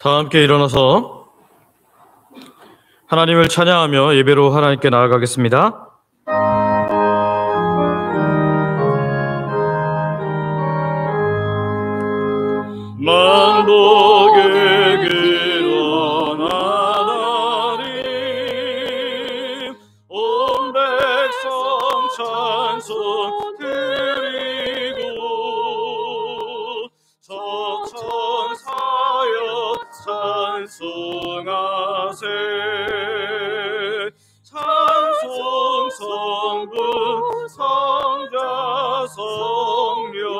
다 함께 일어나서 하나님을 찬양하며 예배로 하나님께 나아가겠습니다. 만복의 길 원하나님 온 백성 찬송 드리고 저천사여 찬송하세 찬송 성부 성자 성령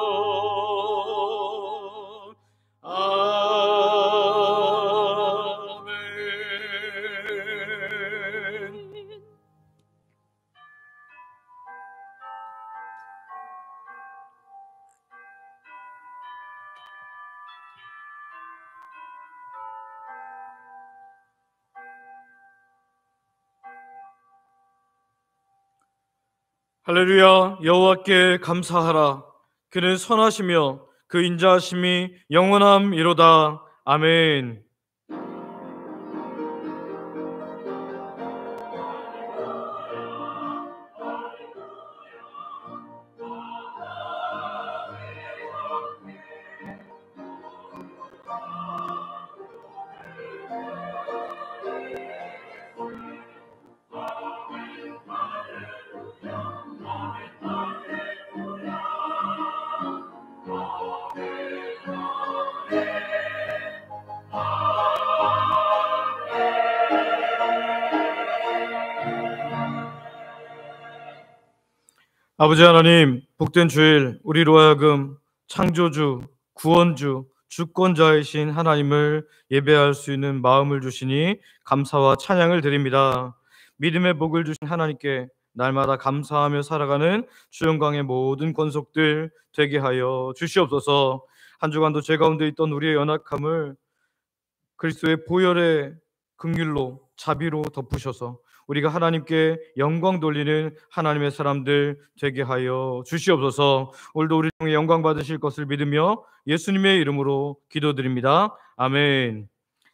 할렐루야. 여호와께 감사하라. 그는 선하시며 그 인자하심이 영원함이로다. 아멘. 아버지 하나님, 복된 주일 우리로 하여금 창조주, 구원주, 주권자이신 하나님을 예배할 수 있는 마음을 주시니 감사와 찬양을 드립니다. 믿음의 복을 주신 하나님께 날마다 감사하며 살아가는 주영광의 모든 권속들 되게 하여 주시옵소서. 한 주간도 제 가운데 있던 우리의 연약함을 그리스도의 보혈의 긍휼로 자비로 덮으셔서 우리가 하나님께 영광 돌리는 하나님의 사람들 되게 하여 주시옵소서. 오늘도 우리 중에 영광 받으실 것을 믿으며 예수님의 이름으로 기도드립니다. 아멘.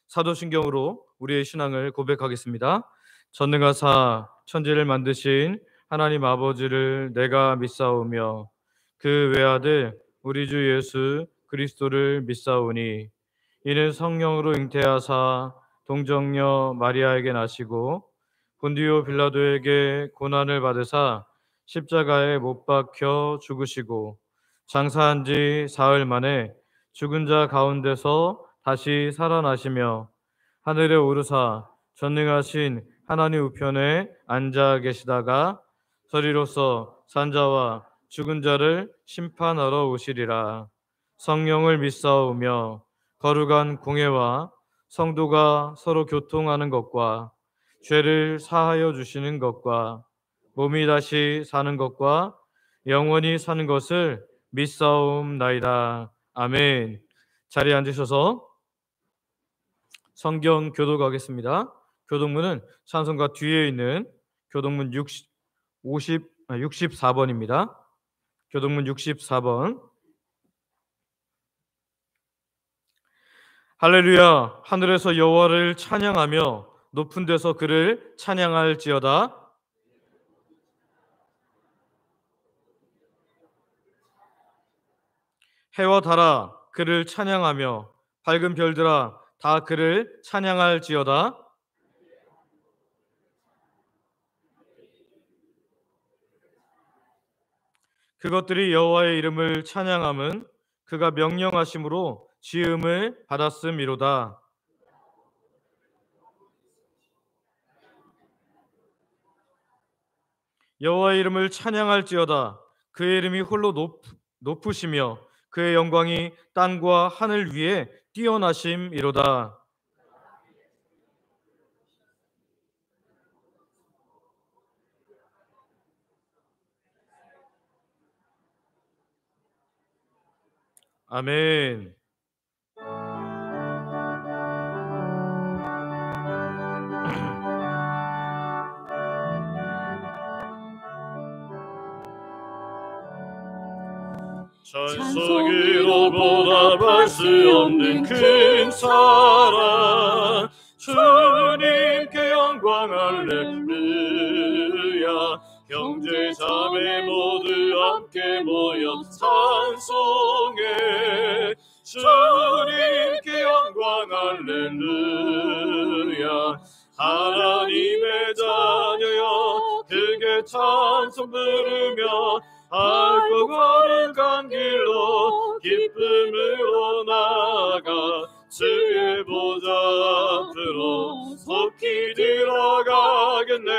사도신경으로 우리의 신앙을 고백하겠습니다. 전능하사 천지를 만드신 하나님 아버지를 내가 믿사오며 그 외아들 우리 주 예수 그리스도를 믿사오니 이는 성령으로 잉태하사 동정녀 마리아에게 나시고 본디오 빌라도에게 고난을 받으사 십자가에 못 박혀 죽으시고 장사한 지 사흘 만에 죽은 자 가운데서 다시 살아나시며 하늘에 오르사 전능하신 하나님 우편에 앉아 계시다가 서리로서 산자와 죽은 자를 심판하러 오시리라. 성령을 믿사오며 거룩한 공회와 성도가 서로 교통하는 것과 죄를 사하여 주시는 것과 몸이 다시 사는 것과 영원히 사는 것을 믿사옵나이다. 아멘. 자리에 앉으셔서 성경 교독하겠습니다. 교독문은 찬송가 뒤에 있는 교독문 64번입니다. 교독문 64번. 할렐루야. 하늘에서 여호와를 찬양하며 높은 데서 그를 찬양할지어다. 해와 달아 그를 찬양하며 밝은 별들아 다 그를 찬양할지어다. 그것들이 여호와의 이름을 찬양함은 그가 명령하심으로 지음을 받았음이로다. 여호와의 이름을 찬양할지어다. 그의 이름이 홀로 높으시며 그의 영광이 땅과 하늘 위에 뛰어나심이로다. 아멘. 찬송이로 보답할 수 없는 큰 사랑 찬송해. 주님께 영광 할렐루야. 하나님의 자녀여 크게 찬송 부르며 밟고 걸어간 길로 기쁨으로 나아가 주의 보좌 앞으로 속히 들어가겠네.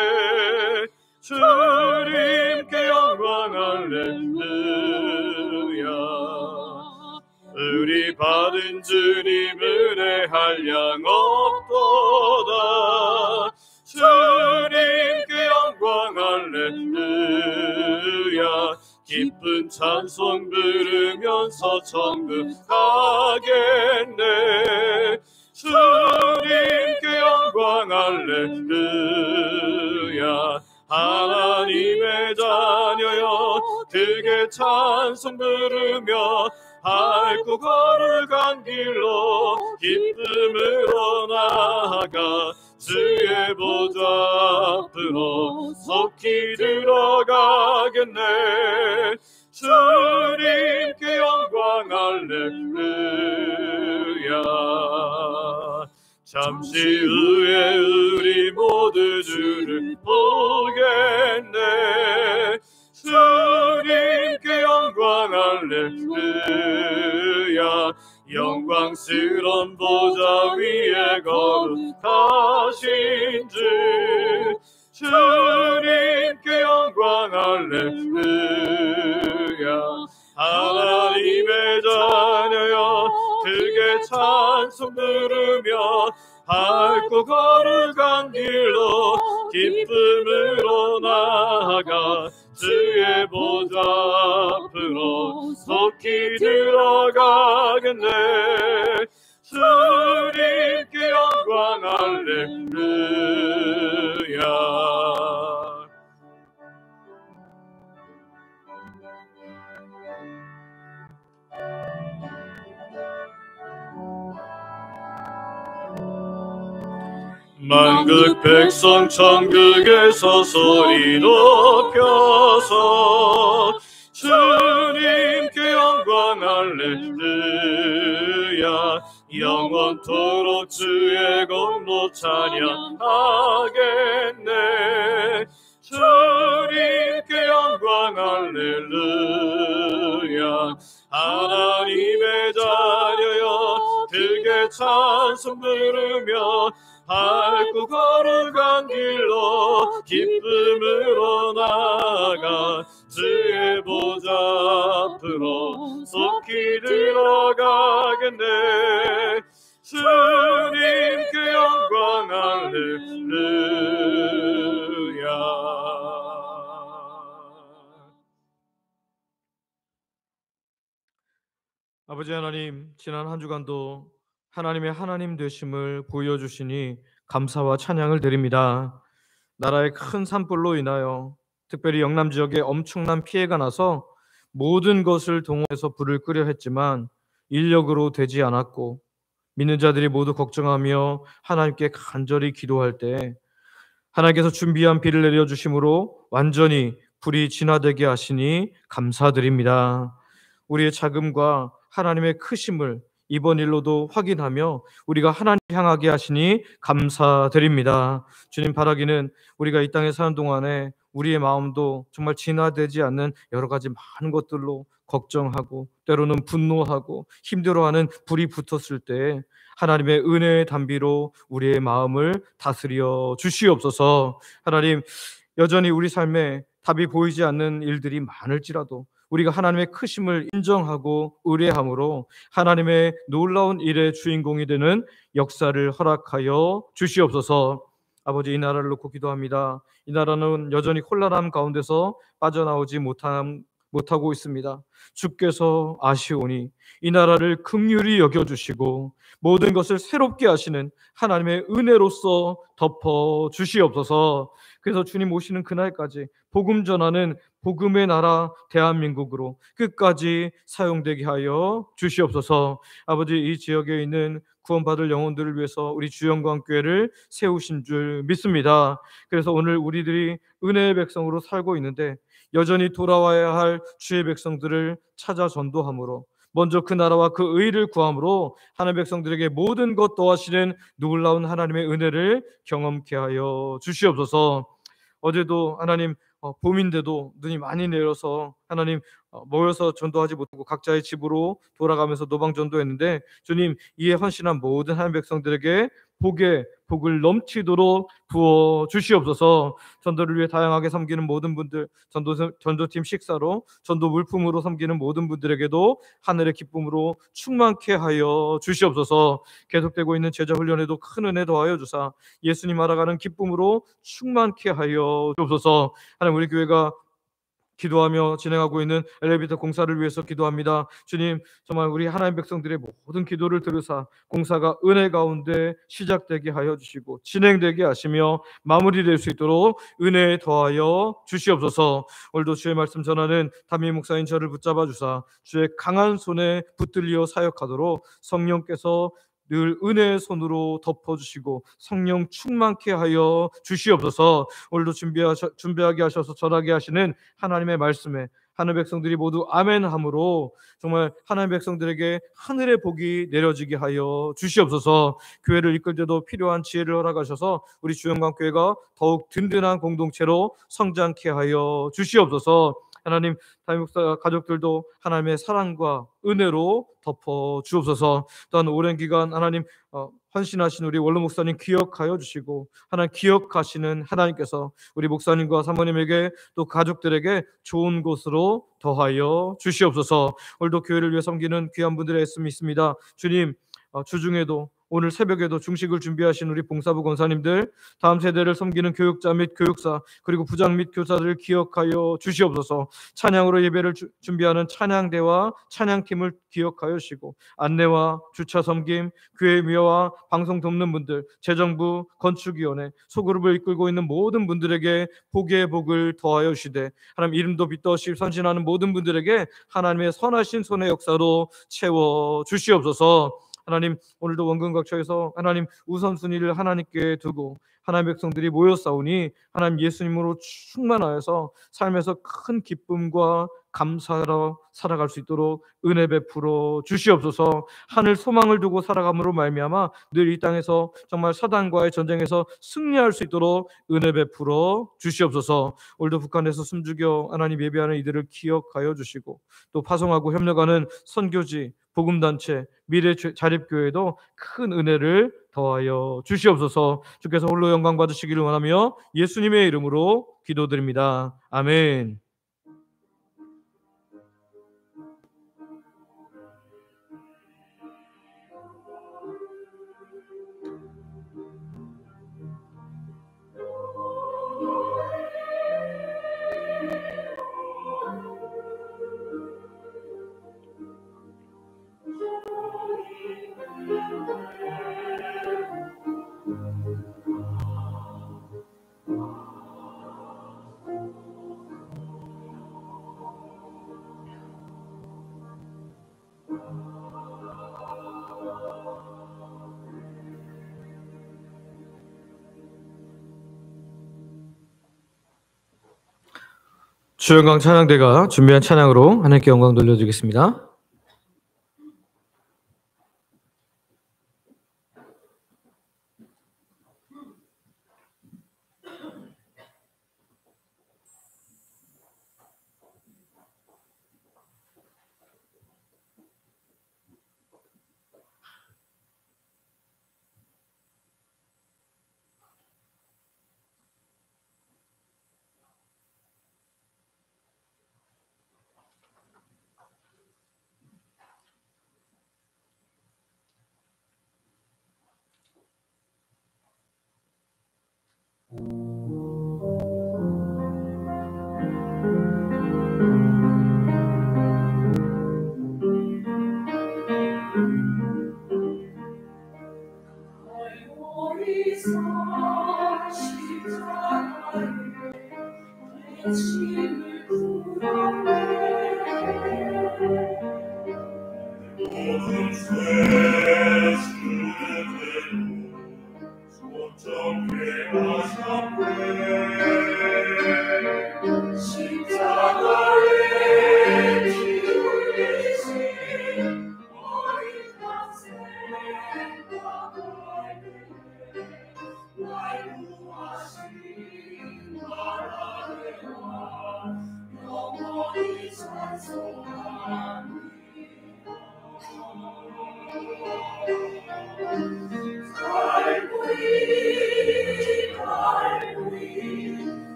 주님께 영광 할렐루야. 우리 받은 주님 은혜 한량 없도다. 주님께 영광 할렐루야. 기쁜 찬송 부르면서 천국 가겠네. 주님께 영광 할렐루야. 하나님의 자녀여 크게 찬송 부르며 밟고 걸어간 길로 기쁨으로 나아가 주의 보좌 앞으로 속히 들어가겠네. 주님께 영광 할렐루야. 잠시 후에 우리 모두 주를 보겠네. 주님께 영광 할렐루야. 영광스런 보좌 위에 거룩하신 주 주님께 영광 할렐루야. 하나님의 자녀여 크게 찬송 부르며 밟고 걸어간 길로 기쁨으로 나아가 주의 보좌 앞으로 속히 들어가겠네. 주님께 영광 할렐루야. 만국 백성 천국에서 소리 높여서 주님께 영광 할렐루야. 영원토록 주의 공로 찬양하겠네. 주님께 영광 할렐루야. 하나님의 자녀여 크게 찬송 부르며 밟고 걸어간 길로 기쁨으로 나아가 주의 보좌 앞으로 속히 들어가겠네. 주님께 영광 할렐루야. 아버지 하나님, 지난 한 주간도 하나님의 하나님 되심을 보여주시니 감사와 찬양을 드립니다. 나라의 큰 산불로 인하여 특별히 영남 지역에 엄청난 피해가 나서 모든 것을 동원해서 불을 끄려 했지만 인력으로 되지 않았고 믿는 자들이 모두 걱정하며 하나님께 간절히 기도할 때 하나님께서 준비한 비를 내려주심으로 완전히 불이 진화되게 하시니 감사드립니다. 우리의 자금과 하나님의 크심을 이번 일로도 확인하며 우리가 하나님 향하게 하시니 감사드립니다. 주님, 바라기는 우리가 이 땅에 사는 동안에 우리의 마음도 정말 진화되지 않는 여러 가지 많은 것들로 걱정하고 때로는 분노하고 힘들어하는 불이 붙었을 때 하나님의 은혜의 단비로 우리의 마음을 다스려 주시옵소서. 하나님, 여전히 우리 삶에 답이 보이지 않는 일들이 많을지라도 우리가 하나님의 크심을 인정하고 의뢰함으로 하나님의 놀라운 일의 주인공이 되는 역사를 허락하여 주시옵소서. 아버지, 이 나라를 놓고 기도합니다. 이 나라는 여전히 혼란함 가운데서 빠져나오지 못하고 있습니다. 주께서 아시오니 이 나라를 긍휼히 여겨주시고 모든 것을 새롭게 하시는 하나님의 은혜로서 덮어 주시옵소서. 그래서 주님 오시는 그날까지 복음 전하는 복음의 나라 대한민국으로 끝까지 사용되게 하여 주시옵소서. 아버지, 이 지역에 있는 구원받을 영혼들을 위해서 우리 주영광교회를 세우신 줄 믿습니다. 그래서 오늘 우리들이 은혜의 백성으로 살고 있는데 여전히 돌아와야 할 주의 백성들을 찾아 전도함으로 먼저 그 나라와 그 의를 구함으로 하나님 백성들에게 모든 것 더하시는 놀라운 하나님의 은혜를 경험케 하여 주시옵소서. 어제도 하나님 봄인데도 눈이 많이 내려서 하나님 모여서 전도하지 못하고 각자의 집으로 돌아가면서 노방 전도했는데 주님 이에 헌신한 모든 하나님 백성들에게 복을 넘치도록 부어 주시옵소서. 전도를 위해 다양하게 섬기는 모든 분들, 전도팀 식사로 전도 물품으로 섬기는 모든 분들에게도 하늘의 기쁨으로 충만케 하여 주시옵소서. 계속되고 있는 제자 훈련에도 큰 은혜 더하여 주사 예수님 알아가는 기쁨으로 충만케 하여 주옵소서. 하나님 우리 교회가 기도하며 진행하고 있는 엘리베이터 공사를 위해서 기도합니다. 주님 정말 우리 하나님 백성들의 모든 기도를 들으사 공사가 은혜 가운데 시작되게 하여 주시고 진행되게 하시며 마무리될 수 있도록 은혜 더하여 주시옵소서. 오늘도 주의 말씀 전하는 담임 목사인 저를 붙잡아 주사 주의 강한 손에 붙들려 사역하도록 성령께서 늘 은혜의 손으로 덮어주시고 성령 충만케 하여 주시옵소서. 오늘도 준비하게 하셔서 전하게 하시는 하나님의 말씀에 하늘 백성들이 모두 아멘함으로 정말 하나님 백성들에게 하늘의 복이 내려지게 하여 주시옵소서. 교회를 이끌 때도 필요한 지혜를 허락하셔서 우리 주영광교회가 더욱 든든한 공동체로 성장케 하여 주시옵소서. 하나님 담임 목사 가족들도 하나님의 사랑과 은혜로 덮어 주옵소서. 또한 오랜 기간 하나님 헌신하신 우리 원로 목사님 기억하여 주시고 하나님 기억하시는 하나님께서 우리 목사님과 사모님에게 또 가족들에게 좋은 곳으로 더하여 주시옵소서. 오늘도 교회를 위해 섬기는 귀한 분들의 애씀이 있습니다. 주님 주중에도 오늘 새벽에도 중식을 준비하신 우리 봉사부 권사님들, 다음 세대를 섬기는 교육자 및 교육사, 그리고 부장 및 교사들을 기억하여 주시옵소서. 찬양으로 예배를 준비하는 찬양대와 찬양팀을 기억하여 주시고 안내와 주차 섬김, 교회 미화와 방송 돕는 분들, 재정부, 건축위원회, 소그룹을 이끌고 있는 모든 분들에게 복의 복을 더하여 주시되 하나님 이름도 빛도시 선신하는 모든 분들에게 하나님의 선하신 손의 역사로 채워 주시옵소서. 하나님 오늘도 원근각처에서 하나님 우선순위를 하나님께 두고 하나님 백성들이 모여 싸우니 하나님 예수님으로 충만하여서 삶에서 큰 기쁨과 감사로 살아갈 수 있도록 은혜 베풀어 주시옵소서. 하늘 소망을 두고 살아감으로 말미암아 늘 이 땅에서 정말 사단과의 전쟁에서 승리할 수 있도록 은혜 베풀어 주시옵소서. 오늘도 북한에서 숨죽여 하나님 예배하는 이들을 기억하여 주시고 또 파송하고 협력하는 선교지 복음단체 미래 자립교회도 큰 은혜를 더하여 주시옵소서. 주께서 홀로 영광 받으시기를 원하며 예수님의 이름으로 기도드립니다. 아멘. 주영광 찬양대가 준비한 찬양으로 하나님께 영광 돌려드리겠습니다.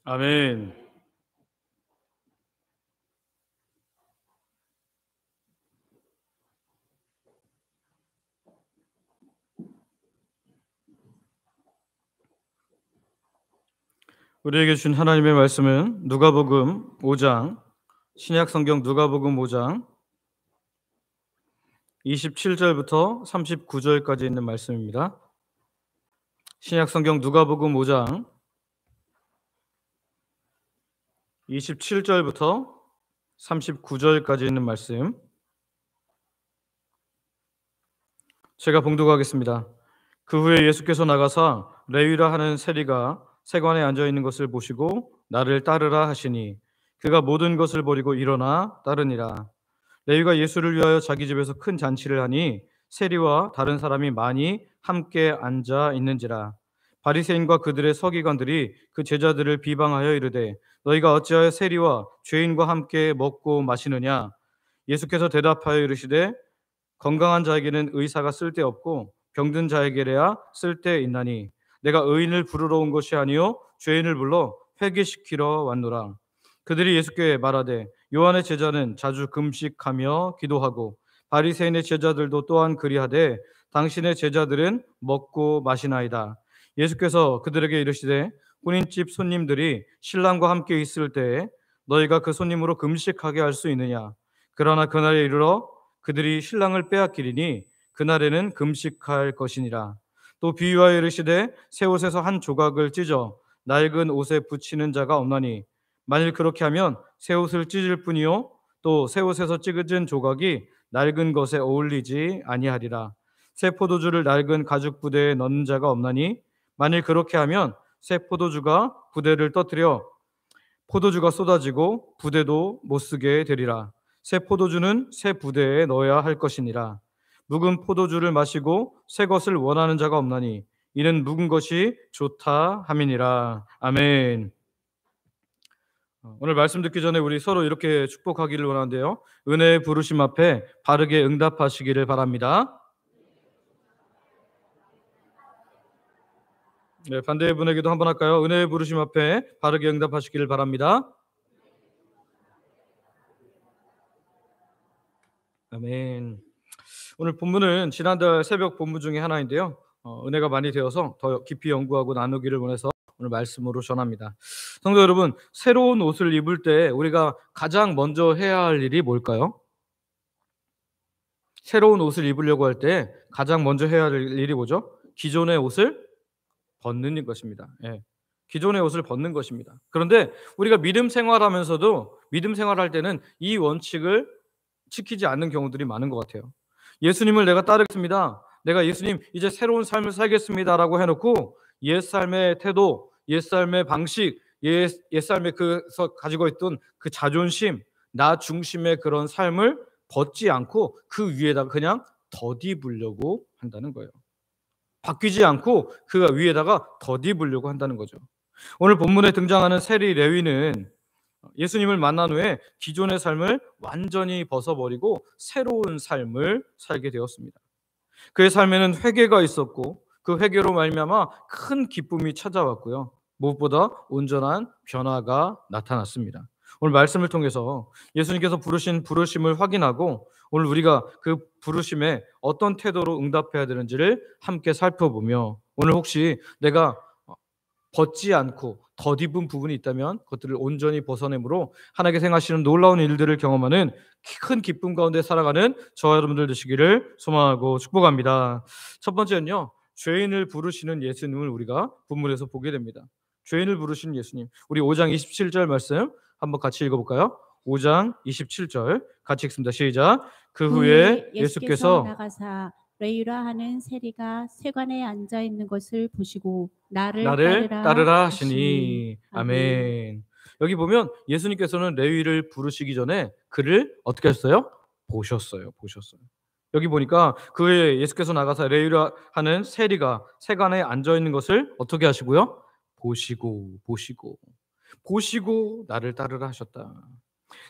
아멘. 우리에게 준 하나님의 말씀은 누가복음 5장, 신약 성경 누가복음 5장 27절부터 39절까지 있는 말씀입니다. 신약 성경 누가복음 5장 27절부터 39절까지 있는 말씀 제가 봉독하겠습니다. 그 후에 예수께서 나가사 레위라 하는 세리가 세관에 앉아 있는 것을 보시고 나를 따르라 하시니 그가 모든 것을 버리고 일어나 따르니라. 레위가 예수를 위하여 자기 집에서 큰 잔치를 하니 세리와 다른 사람이 많이 함께 앉아 있는지라. 바리새인과 그들의 서기관들이 그 제자들을 비방하여 이르되 너희가 어찌하여 세리와 죄인과 함께 먹고 마시느냐. 예수께서 대답하여 이르시되 건강한 자에게는 의사가 쓸데없고 병든 자에게래야 쓸데있나니 내가 의인을 부르러 온 것이 아니요 죄인을 불러 회개시키러 왔노라. 그들이 예수께 말하되 요한의 제자는 자주 금식하며 기도하고 바리새인의 제자들도 또한 그리하되 당신의 제자들은 먹고 마시나이다. 예수께서 그들에게 이르시되 혼인집 손님들이 신랑과 함께 있을 때에 너희가 그 손님으로 금식하게 할 수 있느냐. 그러나 그날에 이르러 그들이 신랑을 빼앗기리니 그날에는 금식할 것이니라. 또 비유하여 이르시되 새 옷에서 한 조각을 찢어 낡은 옷에 붙이는 자가 없나니 만일 그렇게 하면 새 옷을 찢을 뿐이요 또 새 옷에서 찢은 조각이 낡은 것에 어울리지 아니하리라. 새 포도주를 낡은 가죽 부대에 넣는 자가 없나니 만일 그렇게 하면 새 포도주가 부대를 떠뜨려 포도주가 쏟아지고 부대도 못 쓰게 되리라. 새 포도주는 새 부대에 넣어야 할 것이니라. 묵은 포도주를 마시고 새 것을 원하는 자가 없나니 이는 묵은 것이 좋다 함이니라. 아멘. 오늘 말씀 듣기 전에 우리 서로 이렇게 축복하기를 원하는데요. 은혜의 부르심 앞에 바르게 응답하시기를 바랍니다. 네, 반대분에게도 한번 할까요? 은혜의 부르심 앞에 바르게 응답하시기를 바랍니다. 아멘. 오늘 본문은 지난달 새벽 본문 중에 하나인데요. 은혜가 많이 되어서 더 깊이 연구하고 나누기를 원해서 오늘 말씀으로 전합니다. 성도 여러분, 새로운 옷을 입을 때 우리가 가장 먼저 해야 할 일이 뭘까요? 새로운 옷을 입으려고 할 때 가장 먼저 해야 할 일이 뭐죠? 기존의 옷을 벗는 것입니다. 예. 기존의 옷을 벗는 것입니다. 그런데 우리가 믿음 생활하면서도 믿음 생활할 때는 이 원칙을 지키지 않는 경우들이 많은 것 같아요. 예수님을 내가 따르겠습니다. 내가 예수님 이제 새로운 삶을 살겠습니다라고 해놓고 옛삶의 태도, 옛삶의 방식, 옛삶의 그서 가지고 있던 그 자존심, 나 중심의 그런 삶을 벗지 않고 그 위에다가 그냥 덧입으려고 한다는 거예요. 바뀌지 않고 그 위에다가 덧입으려고 한다는 거죠. 오늘 본문에 등장하는 세리 레위는 예수님을 만난 후에 기존의 삶을 완전히 벗어버리고 새로운 삶을 살게 되었습니다. 그의 삶에는 회개가 있었고 그 회개로 말미암아 큰 기쁨이 찾아왔고요. 무엇보다 온전한 변화가 나타났습니다. 오늘 말씀을 통해서 예수님께서 부르신 부르심을 확인하고 오늘 우리가 그 부르심에 어떤 태도로 응답해야 되는지를 함께 살펴보며 오늘 혹시 내가 벗지 않고 덧입은 부분이 있다면 그것들을 온전히 벗어내므로 하나님께 행하시는 놀라운 일들을 경험하는 큰 기쁨 가운데 살아가는 저와 여러분들 되시기를 소망하고 축복합니다. 첫 번째는요, 죄인을 부르시는 예수님을 우리가 본문에서 보게 됩니다. 죄인을 부르시는 예수님. 우리 5장 27절 말씀 한번 같이 읽어볼까요? 5장 27절 같이 읽습니다. 시작. 그 후에 예수께서 나가사 레위라 하는 세리가 세관에 앉아 있는 것을 보시고 나를 따르라 하시니. 아멘. 여기 보면 예수님께서는 레위를 부르시기 전에 그를 어떻게 하셨어요? 보셨어요. 여기 보니까 그 후에 예수께서 나가사 레위라 하는 세리가 세관에 앉아 있는 것을 어떻게 하시고요? 보시고 나를 따르라 하셨다.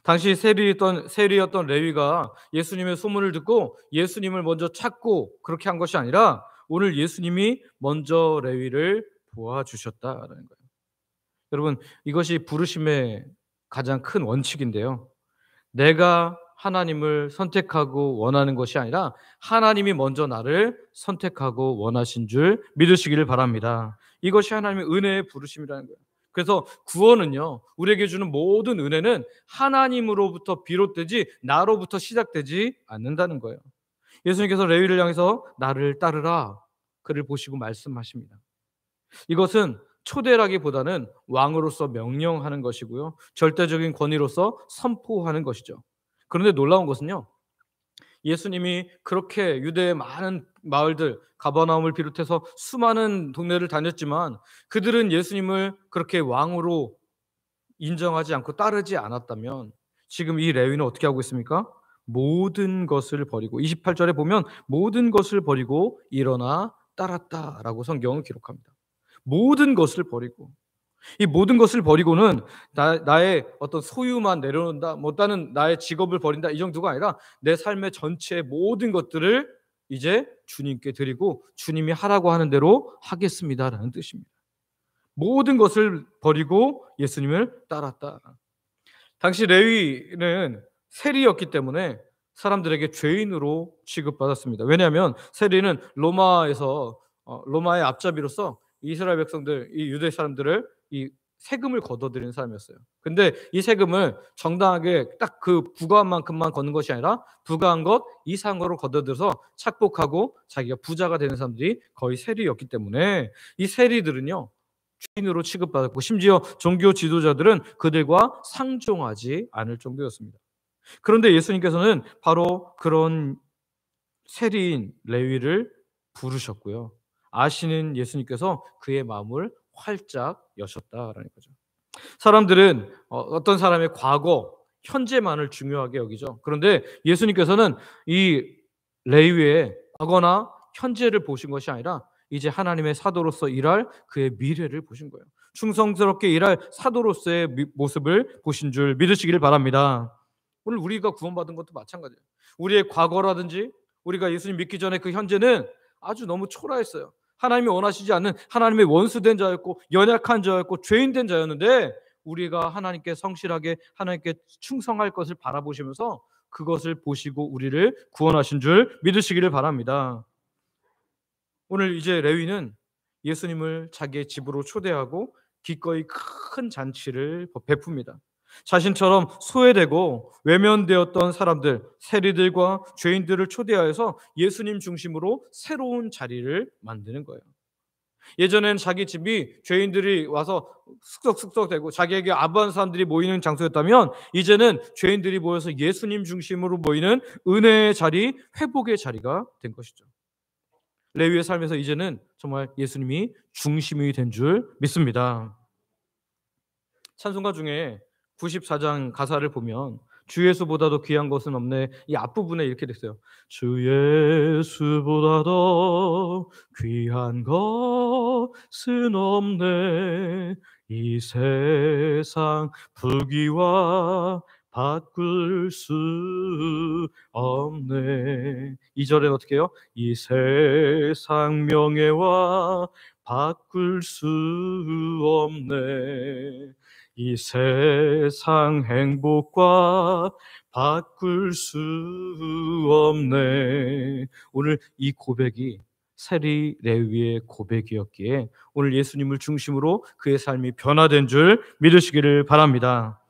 당시 세리였던 레위가 예수님의 소문을 듣고 예수님을 먼저 찾고 그렇게 한 것이 아니라 오늘 예수님이 먼저 레위를 도와주셨다라는 거예요. 여러분, 이것이 부르심의 가장 큰 원칙인데요. 내가 하나님을 선택하고 원하는 것이 아니라 하나님이 먼저 나를 선택하고 원하신 줄 믿으시기를 바랍니다. 이것이 하나님의 은혜의 부르심이라는 거예요. 그래서 구원은요, 우리에게 주는 모든 은혜는 하나님으로부터 비롯되지 나로부터 시작되지 않는다는 거예요. 예수님께서 레위를 향해서 나를 따르라 그를 보시고 말씀하십니다. 이것은 초대라기보다는 왕으로서 명령하는 것이고요, 절대적인 권위로서 선포하는 것이죠. 그런데 놀라운 것은요, 예수님이 그렇게 유대의 많은 마을들, 가버나움을 비롯해서 수많은 동네를 다녔지만 그들은 예수님을 그렇게 왕으로 인정하지 않고 따르지 않았다면 지금 이 레위는 어떻게 하고 있습니까? 모든 것을 버리고 28절에 보면 모든 것을 버리고 일어나 따랐다라고 성경은 기록합니다. 모든 것을 버리고, 이 모든 것을 버리고는 나의 어떤 소유만 내려놓는다, 나는 나의 직업을 버린다, 이 정도가 아니라 내 삶의 전체 모든 것들을 이제 주님께 드리고 주님이 하라고 하는 대로 하겠습니다라는 뜻입니다. 모든 것을 버리고 예수님을 따랐다. 당시 레위는 세리였기 때문에 사람들에게 죄인으로 취급받았습니다. 왜냐하면 세리는 로마의 앞잡이로서 이스라엘 백성들, 이 유대 사람들을 이 세금을 걷어들이는 사람이었어요. 근데 이 세금을 정당하게 딱 그 부과한 만큼만 걷는 것이 아니라 부과한 것 이상으로 걷어들여서 착복하고 자기가 부자가 되는 사람들이 거의 세리였기 때문에 이 세리들은요 죄인으로 취급받았고 심지어 종교 지도자들은 그들과 상종하지 않을 정도였습니다. 그런데 예수님께서는 바로 그런 세리인 레위를 부르셨고요. 아시는 예수님께서 그의 마음을 활짝 여셨다라는 거죠. 사람들은 어떤 사람의 과거, 현재만을 중요하게 여기죠. 그런데 예수님께서는 이 레위의 과거나 현재를 보신 것이 아니라 이제 하나님의 사도로서 일할 그의 미래를 보신 거예요. 충성스럽게 일할 사도로서의 모습을 보신 줄 믿으시길 바랍니다. 오늘 우리가 구원받은 것도 마찬가지예요. 우리의 과거라든지 우리가 예수님 믿기 전에 그 현재는 아주 너무 초라했어요. 하나님이 원하시지 않는 하나님의 원수된 자였고 연약한 자였고 죄인된 자였는데 우리가 하나님께 성실하게 하나님께 충성할 것을 바라보시면서 그것을 보시고 우리를 구원하신 줄 믿으시기를 바랍니다. 오늘 이제 레위는 예수님을 자기의 집으로 초대하고 기꺼이 큰 잔치를 베풉니다. 자신처럼 소외되고 외면되었던 사람들, 세리들과 죄인들을 초대하여서 예수님 중심으로 새로운 자리를 만드는 거예요. 예전엔 자기 집이 죄인들이 와서 쑥덕쑥덕대고 자기에게 아부한 사람들이 모이는 장소였다면 이제는 죄인들이 모여서 예수님 중심으로 모이는 은혜의 자리, 회복의 자리가 된 것이죠. 레위의 삶에서 이제는 정말 예수님이 중심이 된 줄 믿습니다. 찬송가 중에 94장 가사를 보면 주 예수보다도 귀한 것은 없네. 이 앞부분에 이렇게 됐어요. 주 예수보다 더 귀한 것은 없네. 이 세상 부귀와 바꿀 수 없네. 2절엔 어떻게 해요? 이 세상 명예와 바꿀 수 없네. 이 세상 행복과 바꿀 수 없네. 오늘 이 고백이 세리 레위의 고백이었기에 오늘 예수님을 중심으로 그의 삶이 변화된 줄 믿으시기를 바랍니다.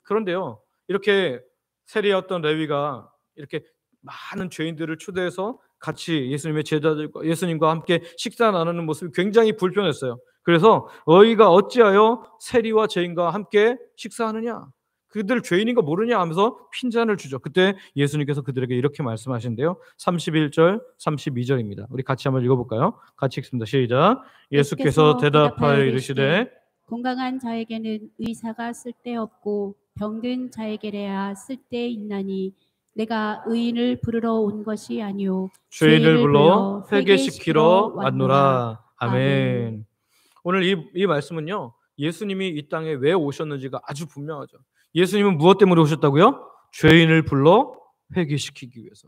그런데요, 이렇게 세리였던 레위가 이렇게 많은 죄인들을 초대해서 같이 예수님의 제자들과 예수님과 함께 식사 나누는 모습이 굉장히 불편했어요. 그래서 너희가 어찌하여 세리와 죄인과 함께 식사하느냐? 그들 죄인인 거 모르냐 하면서 핀잔을 주죠. 그때 예수님께서 그들에게 이렇게 말씀하신대요. 31절, 32절입니다. 우리 같이 한번 읽어볼까요? 같이 읽습니다. 시작. 예수께서 대답하여 이르시되 건강한 자에게는 의사가 쓸데없고 병든 자에게래야 쓸데있나니 내가 의인을 부르러 온 것이 아니요 죄인을 불러 회개시키러 왔노라. 아멘. 오늘 이 말씀은요, 예수님이 이 땅에 왜 오셨는지가 아주 분명하죠. 예수님은 무엇 때문에 오셨다고요? 죄인을 불러 회개시키기 위해서.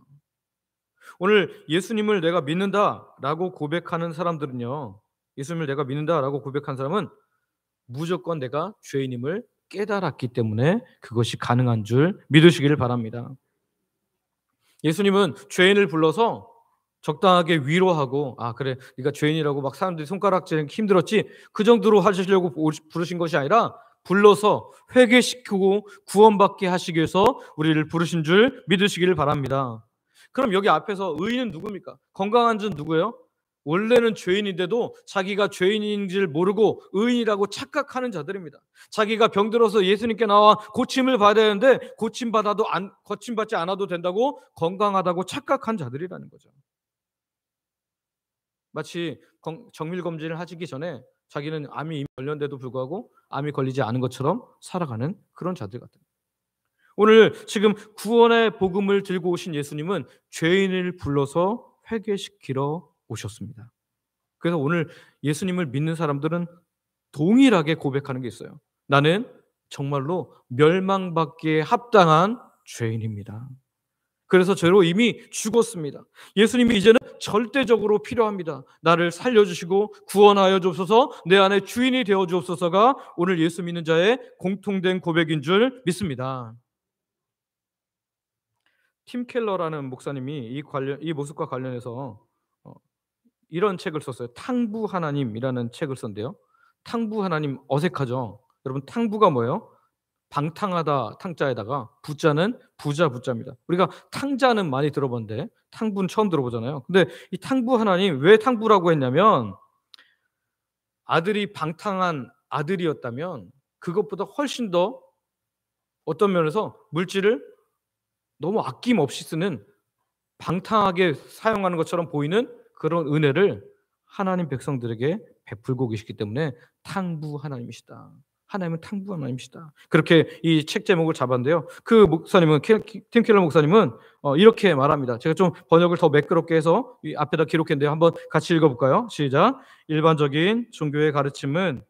오늘 예수님을 내가 믿는다라고 고백하는 사람들은요, 예수님을 내가 믿는다라고 고백한 사람은 무조건 내가 죄인임을 깨달았기 때문에 그것이 가능한 줄 믿으시기를 바랍니다. 예수님은 죄인을 불러서 적당하게 위로하고 그래 네가 죄인이라고 막 사람들이 손가락질하기 힘들었지 그 정도로 하시려고 부르신 것이 아니라 불러서 회개시키고 구원받게 하시기 위해서 우리를 부르신 줄 믿으시기를 바랍니다. 그럼 여기 앞에서 의인은 누굽니까? 건강한 자는 누구예요? 원래는 죄인인데도 자기가 죄인인 줄 모르고 의인이라고 착각하는 자들입니다. 자기가 병들어서 예수님께 나와 고침을 받아야 하는데 고침받지 않아도 된다고 건강하다고 착각한 자들이라는 거죠. 마치 정밀검진을 하시기 전에 자기는 암이 이미 걸렸는데도 불구하고 암이 걸리지 않은 것처럼 살아가는 그런 자들 같아요. 오늘 지금 구원의 복음을 들고 오신 예수님은 죄인을 불러서 회개시키러 오셨습니다. 그래서 오늘 예수님을 믿는 사람들은 동일하게 고백하는 게 있어요. 나는 정말로 멸망받기에 합당한 죄인입니다. 그래서 죄로 이미 죽었습니다. 예수님이 이제는 절대적으로 필요합니다. 나를 살려주시고 구원하여 주옵소서, 내 안에 주인이 되어 주옵소서가 오늘 예수 믿는 자의 공통된 고백인 줄 믿습니다. 팀 켈러라는 목사님이 이 모습과 관련해서 이런 책을 썼어요. 탕부 하나님이라는 책을 썼는데요. 탕부 하나님 어색하죠? 여러분 탕부가 뭐예요? 방탕하다 탕자에다가 부자는 부자 부자입니다. 우리가 탕자는 많이 들어봤는데 탕부는 처음 들어보잖아요. 근데 이 탕부 하나님 왜 탕부라고 했냐면 아들이 방탕한 아들이었다면 그것보다 훨씬 더 어떤 면에서 물질을 너무 아낌없이 쓰는 방탕하게 사용하는 것처럼 보이는 그런 은혜를 하나님 백성들에게 베풀고 계시기 때문에 탕부 하나님이시다. 하나님은 탕부 하나님이시다. 그렇게 이 책 제목을 잡았는데요. 그 목사님은 팀 켈러 목사님은 이렇게 말합니다. 제가 좀 번역을 더 매끄럽게 해서 이 앞에다 기록했는데요. 한번 같이 읽어볼까요? 시작. 일반적인 종교의 가르침은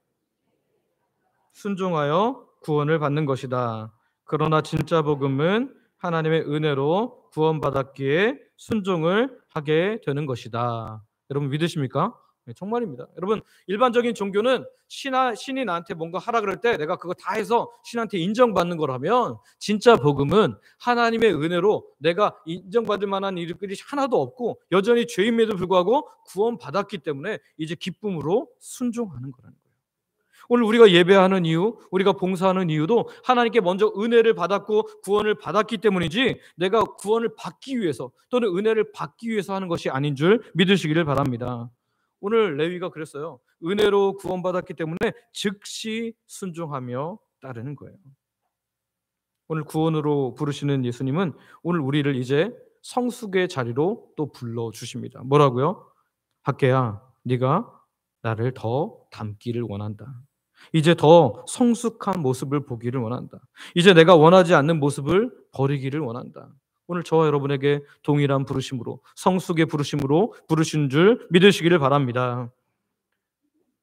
순종하여 구원을 받는 것이다. 그러나 진짜 복음은 하나님의 은혜로 구원받았기에 순종을 하게 되는 것이다. 여러분 믿으십니까? 네, 정말입니다. 여러분 일반적인 종교는 신이 나한테 뭔가 하라 그럴 때 내가 그거 다 해서 신한테 인정받는 거라면 진짜 복음은 하나님의 은혜로 내가 인정받을 만한 일들이 하나도 없고 여전히 죄임에도 불구하고 구원받았기 때문에 이제 기쁨으로 순종하는 거라는 거예요. 오늘 우리가 예배하는 이유, 우리가 봉사하는 이유도 하나님께 먼저 은혜를 받았고 구원을 받았기 때문이지 내가 구원을 받기 위해서 또는 은혜를 받기 위해서 하는 것이 아닌 줄 믿으시기를 바랍니다. 오늘 레위가 그랬어요. 은혜로 구원받았기 때문에 즉시 순종하며 따르는 거예요. 오늘 구원으로 부르시는 예수님은 오늘 우리를 이제 성숙의 자리로 또 불러주십니다. 뭐라고요? 학개야, 네가 나를 더 닮기를 원한다. 이제 더 성숙한 모습을 보기를 원한다. 이제 내가 원하지 않는 모습을 버리기를 원한다. 오늘 저와 여러분에게 동일한 부르심으로 성숙의 부르심으로 부르신 줄 믿으시기를 바랍니다.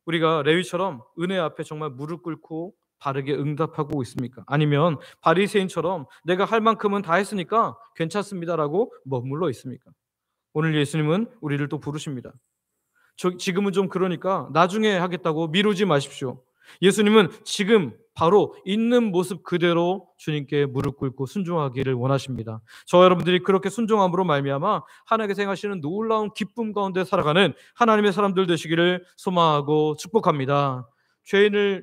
우리가 레위처럼 은혜 앞에 정말 무릎 꿇고 바르게 응답하고 있습니까? 아니면 바리새인처럼 내가 할 만큼은 다 했으니까 괜찮습니다라고 머물러 있습니까? 오늘 예수님은 우리를 또 부르십니다. 지금은 좀 그러니까 나중에 하겠다고 미루지 마십시오. 예수님은 지금 바로 있는 모습 그대로 주님께 무릎 꿇고 순종하기를 원하십니다. 저와 여러분들이 그렇게 순종함으로 말미암아 하나님께서 행하시는 놀라운 기쁨 가운데 살아가는 하나님의 사람들 되시기를 소망하고 축복합니다.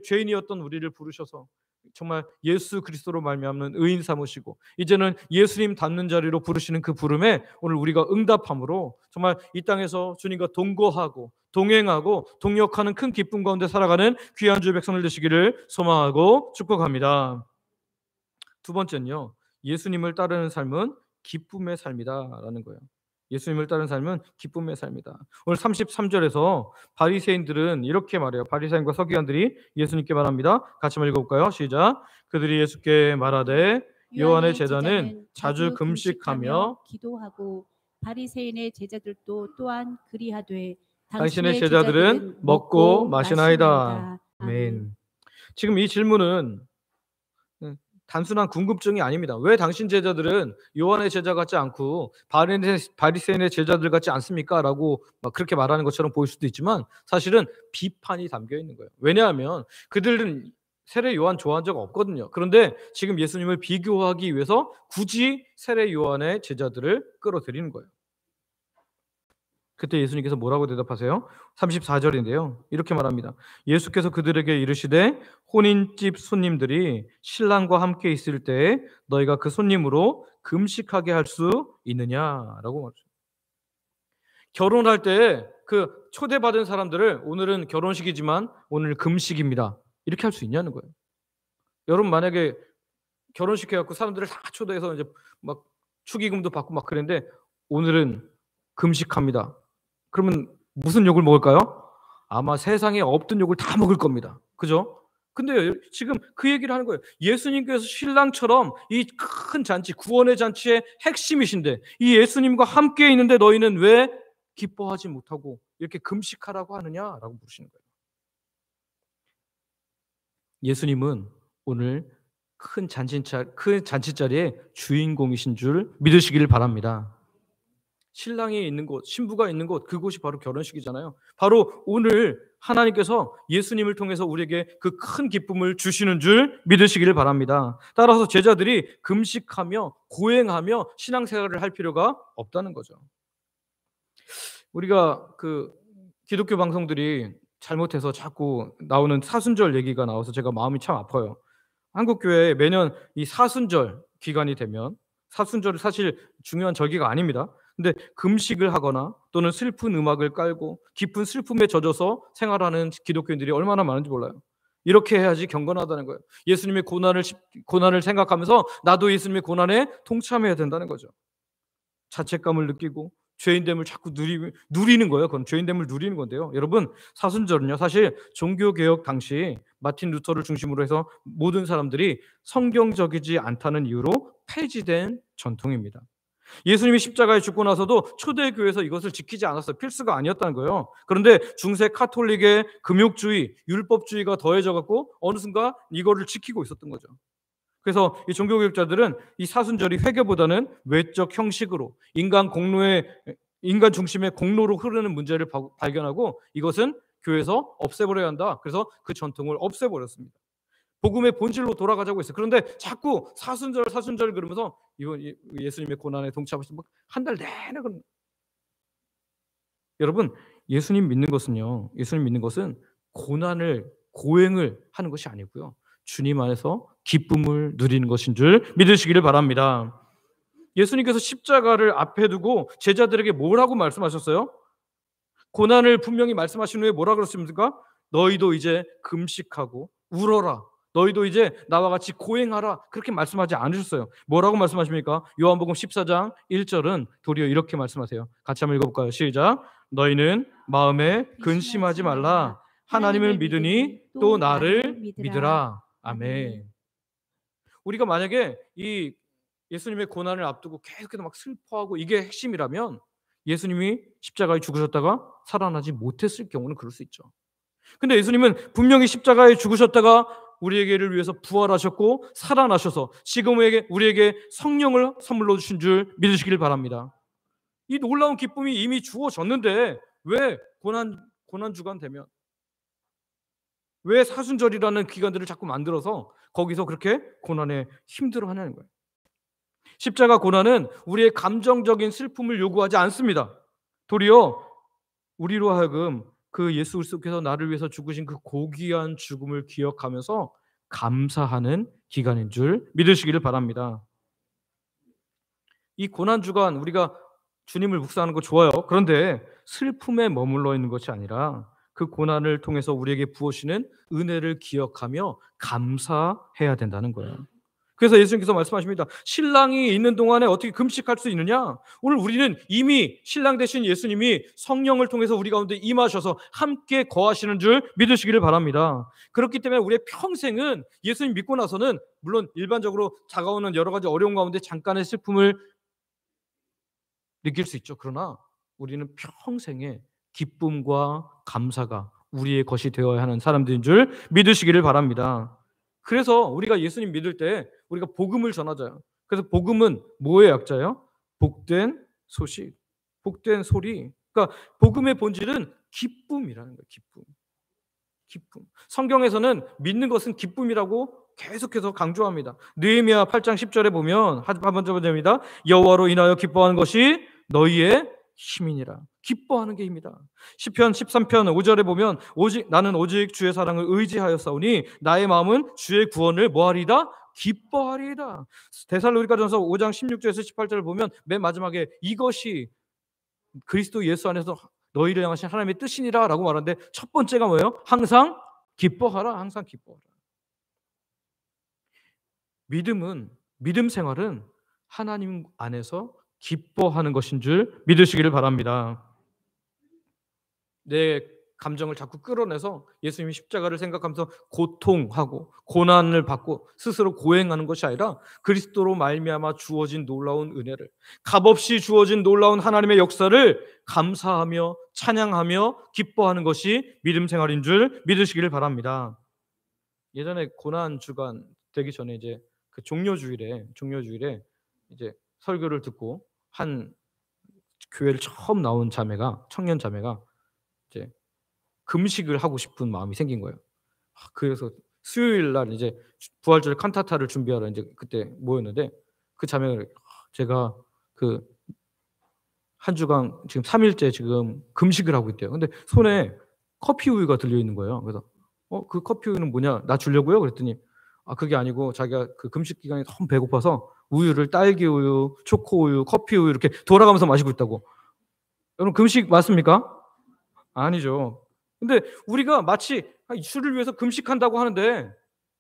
죄인이었던 우리를 부르셔서 정말 예수 그리스도로 말미암는 의인 삼으시고 이제는 예수님 닮는 자리로 부르시는 그 부름에 오늘 우리가 응답함으로 정말 이 땅에서 주님과 동거하고 동행하고 동역하는 큰 기쁨 가운데 살아가는 귀한 주의 백성들 되시기를 소망하고 축복합니다. 두 번째는요. 예수님을 따르는 삶은 기쁨의 삶이다라는 거예요. 예수님을 따르는 삶은 기쁨의 삶이다. 오늘 33절에서 바리새인들은 이렇게 말해요. 바리새인과 서기관들이 예수님께 말합니다. 같이 한번 읽어볼까요? 시작. 그들이 예수께 말하되 요한의 제자는 자주 금식하며 기도하고 바리새인의 제자들도 또한 그리하되 당신의 제자들은 먹고 마시나이다. 아멘. 지금 이 질문은 단순한 궁금증이 아닙니다. 왜 당신 제자들은 요한의 제자 같지 않고 바리새인의 제자들 같지 않습니까? 라고 막 그렇게 말하는 것처럼 보일 수도 있지만 사실은 비판이 담겨 있는 거예요. 왜냐하면 그들은 세례 요한 좋아한 적 없거든요. 그런데 지금 예수님을 비교하기 위해서 굳이 세례 요한의 제자들을 끌어들이는 거예요. 그때 예수님께서 뭐라고 대답하세요? 34절인데요. 이렇게 말합니다. 예수께서 그들에게 이르시되 혼인집 손님들이 신랑과 함께 있을 때에 너희가 그 손님으로 금식하게 할 수 있느냐라고 말하죠. 결혼할 때 그 초대받은 사람들을 오늘은 결혼식이지만 오늘 금식입니다. 이렇게 할 수 있냐는 거예요. 여러분 만약에 결혼식 해갖고 사람들을 다 초대해서 이제 막 축의금도 받고 막 그랬는데 오늘은 금식합니다. 그러면 무슨 욕을 먹을까요? 아마 세상에 없던 욕을 다 먹을 겁니다. 그죠? 근데 지금 그 얘기를 하는 거예요. 예수님께서 신랑처럼 이 큰 잔치, 구원의 잔치의 핵심이신데 이 예수님과 함께 있는데 너희는 왜 기뻐하지 못하고 이렇게 금식하라고 하느냐라고 물으시는 거예요. 예수님은 오늘 큰 잔치자리의 주인공이신 줄 믿으시기를 바랍니다. 신랑이 있는 곳, 신부가 있는 곳, 그곳이 바로 결혼식이잖아요. 바로 오늘 하나님께서 예수님을 통해서 우리에게 그 큰 기쁨을 주시는 줄 믿으시기를 바랍니다. 따라서 제자들이 금식하며 고행하며 신앙생활을 할 필요가 없다는 거죠. 우리가 그 기독교 방송들이 잘못해서 자꾸 나오는 사순절 얘기가 나와서 제가 마음이 참 아파요. 한국 교회에 매년 이 사순절 기간이 되면, 사순절은 사실 중요한 절기가 아닙니다. 근데 금식을 하거나 또는 슬픈 음악을 깔고 깊은 슬픔에 젖어서 생활하는 기독교인들이 얼마나 많은지 몰라요. 이렇게 해야지 경건하다는 거예요. 예수님의 고난을 생각하면서 나도 예수님의 고난에 동참해야 된다는 거죠. 자책감을 느끼고 죄인됨을 자꾸 누리는 거예요. 그건 죄인됨을 누리는 건데요. 여러분, 사순절은요, 사실 종교개혁 당시 마틴 루터를 중심으로 해서 모든 사람들이 성경적이지 않다는 이유로 폐지된 전통입니다. 예수님이 십자가에 죽고 나서도 초대교회에서 이것을 지키지 않았어요. 필수가 아니었다는 거예요. 그런데 중세 카톨릭의 금욕주의, 율법주의가 더해져 갖고 어느 순간 이거를 지키고 있었던 거죠. 그래서 이 종교개혁자들은 이 사순절이 회개보다는 외적 형식으로 인간 중심의 공로로 흐르는 문제를 발견하고 이것은 교회에서 없애버려야 한다. 그래서 그 전통을 없애버렸습니다. 복음의 본질로 돌아가자고 했어요. 그런데 자꾸 사순절 그러면서 이건 예수님의 고난에 동참하시면 한 달 내내 그런. 여러분, 예수님 믿는 것은 고행을 하는 것이 아니고요, 주님 안에서 기쁨을 누리는 것인 줄 믿으시기를 바랍니다. 예수님께서 십자가를 앞에 두고 제자들에게 뭐라고 말씀하셨어요? 고난을 분명히 말씀하신 후에 뭐라 그랬습니까? 너희도 이제 금식하고 울어라. 너희도 이제 나와 같이 고행하라. 그렇게 말씀하지 않으셨어요. 뭐라고 말씀하십니까? 요한복음 14장 1절은 도리어 이렇게 말씀하세요. 같이 한번 읽어볼까요? 시작. 너희는 마음에 근심하지 말라. 하나님을 믿으니 또 나를 믿으라. 아멘. 우리가 만약에 이 예수님의 고난을 앞두고 계속해서 막 슬퍼하고 이게 핵심이라면 예수님이 십자가에 죽으셨다가 살아나지 못했을 경우는 그럴 수 있죠. 근데 예수님은 분명히 십자가에 죽으셨다가 우리에게를 위해서 부활하셨고 살아나셔서 지금 우리에게 성령을 선물로 주신 줄 믿으시길 바랍니다. 이 놀라운 기쁨이 이미 주어졌는데 왜 고난 주간 되면 왜 사순절이라는 기간들을 자꾸 만들어서 거기서 그렇게 고난에 힘들어하는 거예요. 십자가 고난은 우리의 감정적인 슬픔을 요구하지 않습니다. 도리어 우리로 하여금 그 예수 그리스도께서 나를 위해서 죽으신 그 고귀한 죽음을 기억하면서 감사하는 기간인 줄 믿으시기를 바랍니다. 이 고난 주간 우리가 주님을 묵상하는 거 좋아요. 그런데 슬픔에 머물러 있는 것이 아니라 그 고난을 통해서 우리에게 부어주시는 은혜를 기억하며 감사해야 된다는 거예요. 그래서 예수님께서 말씀하십니다. 신랑이 있는 동안에 어떻게 금식할 수 있느냐? 오늘 우리는 이미 신랑 되신 예수님이 성령을 통해서 우리 가운데 임하셔서 함께 거하시는 줄 믿으시기를 바랍니다. 그렇기 때문에 우리의 평생은 예수님 믿고 나서는 물론 일반적으로 다가오는 여러 가지 어려움 가운데 잠깐의 슬픔을 느낄 수 있죠. 그러나 우리는 평생에 기쁨과 감사가 우리의 것이 되어야 하는 사람들인 줄 믿으시기를 바랍니다. 그래서 우리가 예수님 믿을 때 우리가 복음을 전하자요. 그래서 복음은 뭐의 약자예요? 복된 소식, 복된 소리. 그러니까 복음의 본질은 기쁨이라는 거예요. 기쁨. 성경에서는 믿는 것은 기쁨이라고 계속해서 강조합니다. 느헤미야 8장 10절에 보면 한번 접어봅니다. 여호와로 인하여 기뻐하는 것이 너희의 힘이니라. 기뻐하는 게 힘이다. 시편 13편 5절에 보면 나는 오직 주의 사랑을 의지하였사오니 나의 마음은 주의 구원을 뭐하리이다? 기뻐하리이다. 데살로니가전서 5장 16절에서 18절을 보면 맨 마지막에 이것이 그리스도 예수 안에서 너희를 향하신 하나님의 뜻이니라 라고 말하는데 첫 번째가 뭐예요? 항상 기뻐하라. 항상 기뻐하라. 믿음 생활은 하나님 안에서 기뻐하는 것인 줄 믿으시기를 바랍니다. 내 감정을 자꾸 끌어내서 예수님이 십자가를 생각하면서 고통하고 고난을 받고 스스로 고행하는 것이 아니라 그리스도로 말미암아 주어진 놀라운 은혜를, 값없이 주어진 놀라운 하나님의 역사를 감사하며 찬양하며 기뻐하는 것이 믿음 생활인 줄 믿으시기를 바랍니다. 예전에 고난 주간 되기 전에 이제 그 종료주일에 이제 설교를 듣고 한 교회를 처음 나온 청년 자매가 이제 금식을 하고 싶은 마음이 생긴 거예요. 그래서 수요일 날 이제 부활절 칸타타를 준비하러 이제 그때 모였는데 그 자매가 제가 그 한 주간 지금 3일째 지금 금식을 하고 있대요. 근데 손에 커피 우유가 들려 있는 거예요. 그래서 그 커피 우유는 뭐냐? 나 주려고요? 그랬더니 그게 아니고 자기가 그 금식 기간에 너무 배고파서 우유를 딸기 우유, 초코 우유, 커피 우유 이렇게 돌아가면서 마시고 있다고. 여러분 금식 맞습니까? 아니죠. 근데 우리가 마치 주를 위해서 금식한다고 하는데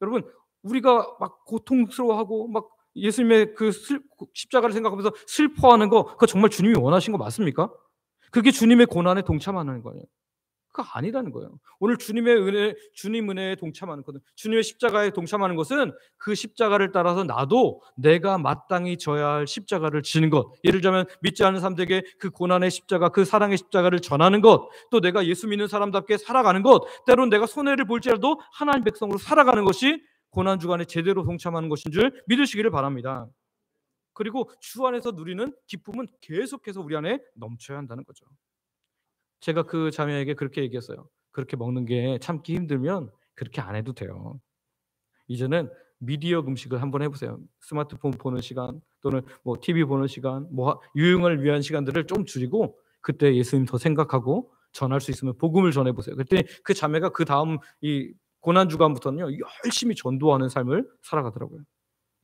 여러분 우리가 막 고통스러워하고 막 예수님의 그 십자가를 생각하면서 슬퍼하는 거 그거 정말 주님이 원하신 거 맞습니까? 그게 주님의 고난에 동참하는 거예요. 그거 아니라는 거예요. 오늘 주님의 은혜, 주님 은혜에 동참하는 것은 주님의 십자가에 동참하는 것은 그 십자가를 따라서 나도 내가 마땅히 져야 할 십자가를 지는 것. 예를 들자면 믿지 않는 사람들에게 그 고난의 십자가, 그 사랑의 십자가를 전하는 것. 또 내가 예수 믿는 사람답게 살아가는 것. 때로는 내가 손해를 볼지라도 하나님 백성으로 살아가는 것이 고난 주간에 제대로 동참하는 것인 줄 믿으시기를 바랍니다. 그리고 주 안에서 누리는 기쁨은 계속해서 우리 안에 넘쳐야 한다는 거죠. 제가 그 자매에게 그렇게 얘기했어요. 그렇게 먹는 게 참기 힘들면 그렇게 안 해도 돼요. 이제는 미디어 금식을 한번 해보세요. 스마트폰 보는 시간 또는 뭐 TV 보는 시간, 뭐 유흥을 위한 시간들을 좀 줄이고 그때 예수님 더 생각하고 전할 수 있으면 복음을 전해보세요. 그랬더니 그 자매가 그 다음 이 고난 주간부터는요 열심히 전도하는 삶을 살아가더라고요.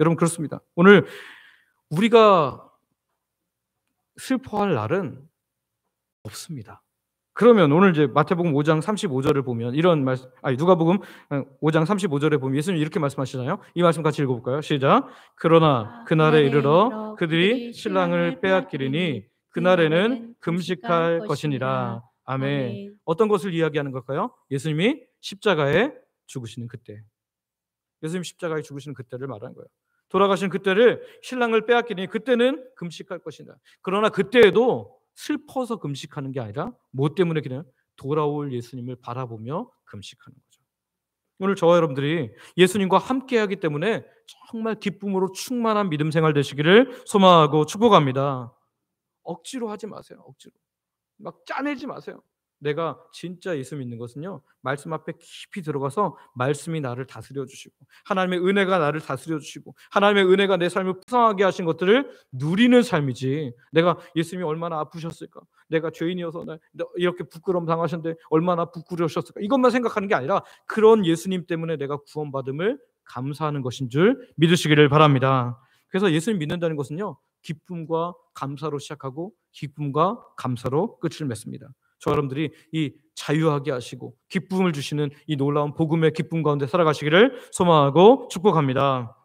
여러분 그렇습니다. 오늘 우리가 슬퍼할 날은 없습니다. 그러면 오늘 이제 마태복음 5장 35절을 보면 이런 말씀, 누가복음 5장 35절에 보면 예수님 이렇게 말씀하시잖아요. 이 말씀 같이 읽어볼까요? 시작. 그러나 그날에 이르러 그들이 신랑을 빼앗기리니 그날에는 금식할 것이니라. 아멘. 어떤 것을 이야기하는 걸까요? 예수님이 십자가에 죽으시는 그때. 예수님 십자가에 죽으시는 그때를 말하는 거예요. 돌아가시는 그때를 신랑을 빼앗기니 그때는 금식할 것이다. 그러나 그때에도 슬퍼서 금식하는 게 아니라 뭐 때문에 그냥 돌아올 예수님을 바라보며 금식하는 거죠. 오늘 저와 여러분들이 예수님과 함께하기 때문에 정말 기쁨으로 충만한 믿음 생활 되시기를 소망하고 축복합니다. 억지로 하지 마세요. 억지로. 막 짜내지 마세요. 내가 진짜 예수 믿는 것은요 말씀 앞에 깊이 들어가서 말씀이 나를 다스려 주시고 하나님의 은혜가 나를 다스려 주시고 하나님의 은혜가 내 삶을 풍성하게 하신 것들을 누리는 삶이지, 내가 예수님이 얼마나 아프셨을까, 내가 죄인이어서 이렇게 부끄러움 당하셨는데 얼마나 부끄러우셨을까, 이것만 생각하는 게 아니라 그런 예수님 때문에 내가 구원받음을 감사하는 것인 줄 믿으시기를 바랍니다. 그래서 예수님 믿는다는 것은요 기쁨과 감사로 시작하고 기쁨과 감사로 끝을 맺습니다. 저 여러분들이 이 자유하게 하시고 기쁨을 주시는 이 놀라운 복음의 기쁨 가운데 살아가시기를 소망하고 축복합니다.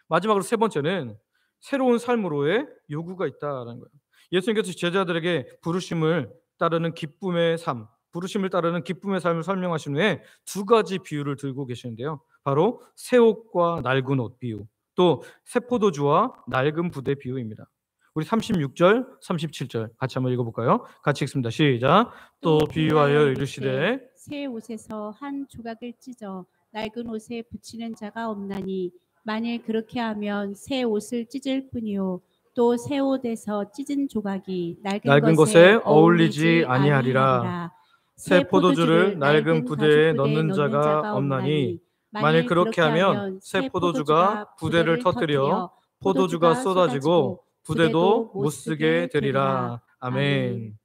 마지막으로 세 번째는 새로운 삶으로의 요구가 있다는 거예요. 예수님께서 제자들에게 부르심을 따르는 기쁨의 삶, 부르심을 따르는 기쁨의 삶을 설명하신 후에 두 가지 비유를 들고 계시는데요. 바로 새 옷과 낡은 옷 비유, 또 새 포도주와 낡은 부대 비유입니다. 우리 36절, 37절 같이 한번 읽어볼까요? 같이 읽습니다. 시작. 또 비유하여 이르시되 새 옷에서 한 조각을 찢어 낡은 옷에 붙이는 자가 없나니 만일 그렇게 하면 새 옷을 찢을 뿐이요 또 새 옷에서 찢은 조각이 낡은 것에 어울리지 아니하리라. 새 포도주를 낡은 부대에 넣는 자가 없나니 만일 그렇게 하면 새 포도주가 부대를 터뜨려 포도주가 쏟아지고 부대도 못 쓰게 되리라. 아멘.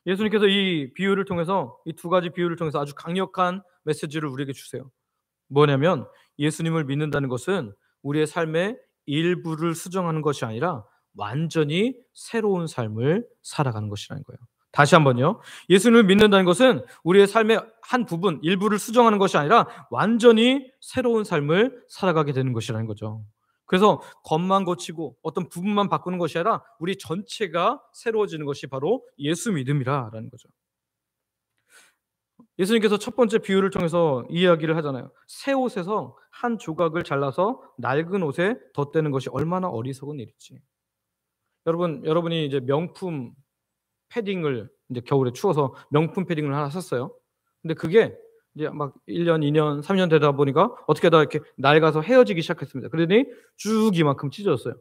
예수님께서 이 비유를 통해서, 이 두 가지 비유를 통해서 아주 강력한 메시지를 우리에게 주세요. 뭐냐면 예수님을 믿는다는 것은 우리의 삶의 일부를 수정하는 것이 아니라 완전히 새로운 삶을 살아가는 것이라는 거예요. 다시 한번요. 예수님을 믿는다는 것은 우리의 삶의 한 부분, 일부를 수정하는 것이 아니라 완전히 새로운 삶을 살아가게 되는 것이라는 거죠. 그래서 겉만 고치고 어떤 부분만 바꾸는 것이 아니라 우리 전체가 새로워지는 것이 바로 예수 믿음이라는 거죠. 예수님께서 첫 번째 비유를 통해서 이야기를 하잖아요. 새 옷에서 한 조각을 잘라서 낡은 옷에 덧대는 것이 얼마나 어리석은 일이지. 여러분이 이제 명품 패딩을 이제 겨울에 추워서 명품 패딩을 하나 샀어요. 근데 그게 이제 막 1년, 2년, 3년 되다 보니까 어떻게 하다 이렇게 낡아서 헤어지기 시작했습니다. 그러더니 쭉 이만큼 찢어졌어요.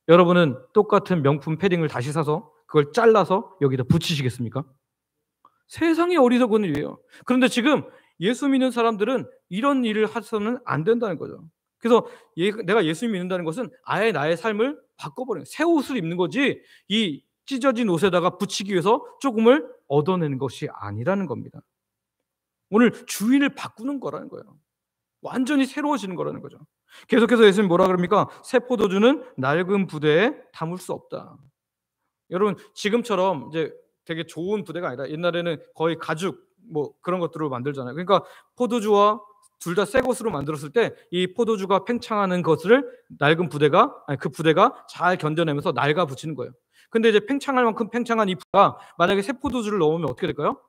여러분은 똑같은 명품 패딩을 다시 사서 그걸 잘라서 여기다 붙이시겠습니까? 세상에 어리석은 일이에요. 그런데 지금 예수 믿는 사람들은 이런 일을 해서는 안 된다는 거죠. 그래서 내가 예수 믿는다는 것은 아예 나의 삶을 바꿔버려요. 새 옷을 입는 거지 이 찢어진 옷에다가 붙이기 위해서 조금을 얻어내는 것이 아니라는 겁니다. 오늘 주인을 바꾸는 거라는 거예요. 완전히 새로워지는 거라는 거죠. 계속해서 예수님 뭐라 그럽니까? 새 포도주는 낡은 부대에 담을 수 없다. 여러분, 지금처럼 이제 되게 좋은 부대가 아니라 옛날에는 거의 가죽 뭐 그런 것들을 만들잖아요. 그러니까 포도주와 둘 다 새 것으로 만들었을 때 이 포도주가 팽창하는 것을 낡은 부대가 그 부대가 잘 견뎌내면서 낡아 붙이는 거예요. 근데 이제 팽창할 만큼 팽창한 이 부대가 만약에 새 포도주를 넣으면 어떻게 될까요?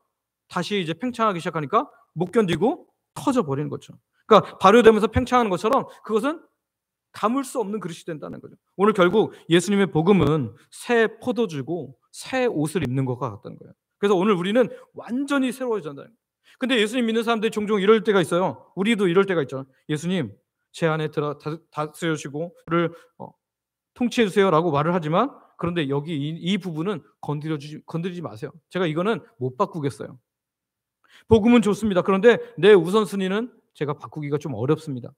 다시 이제 팽창하기 시작하니까 못 견디고 터져 버리는 거죠. 그러니까 발효되면서 팽창하는 것처럼 그것은 담을 수 없는 그릇이 된다는 거죠. 오늘 결국 예수님의 복음은 새 포도주고 새 옷을 입는 것과 같다는 거예요. 그래서 오늘 우리는 완전히 새로워진다는 거예요. 근데 예수님 믿는 사람들이 종종 이럴 때가 있어요. 우리도 이럴 때가 있죠. 예수님, 제 안에 다스려 주시고 저를 통치해 주세요라고 말을 하지만 그런데 여기 이 부분은 건드리지 마세요. 제가 이거는 못 바꾸겠어요. 복음은 좋습니다. 그런데 내 우선순위는 제가 바꾸기가 좀 어렵습니다.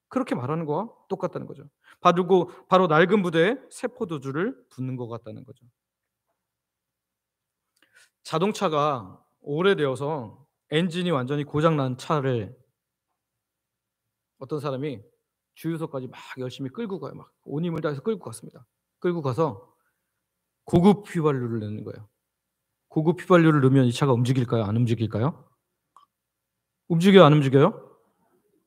그렇게 말하는 거와 똑같다는 거죠. 바로 낡은 부대에 새 포도주를 붓는 것 같다는 거죠. 자동차가 오래되어서 엔진이 완전히 고장난 차를 어떤 사람이 주유소까지 막 열심히 끌고 가요. 막 온 힘을 다해서 끌고 갔습니다. 끌고 가서 고급 휘발유를 넣는 거예요. 고급 휘발유를 넣으면 이 차가 움직일까요? 안 움직일까요? 움직여요? 안 움직여요?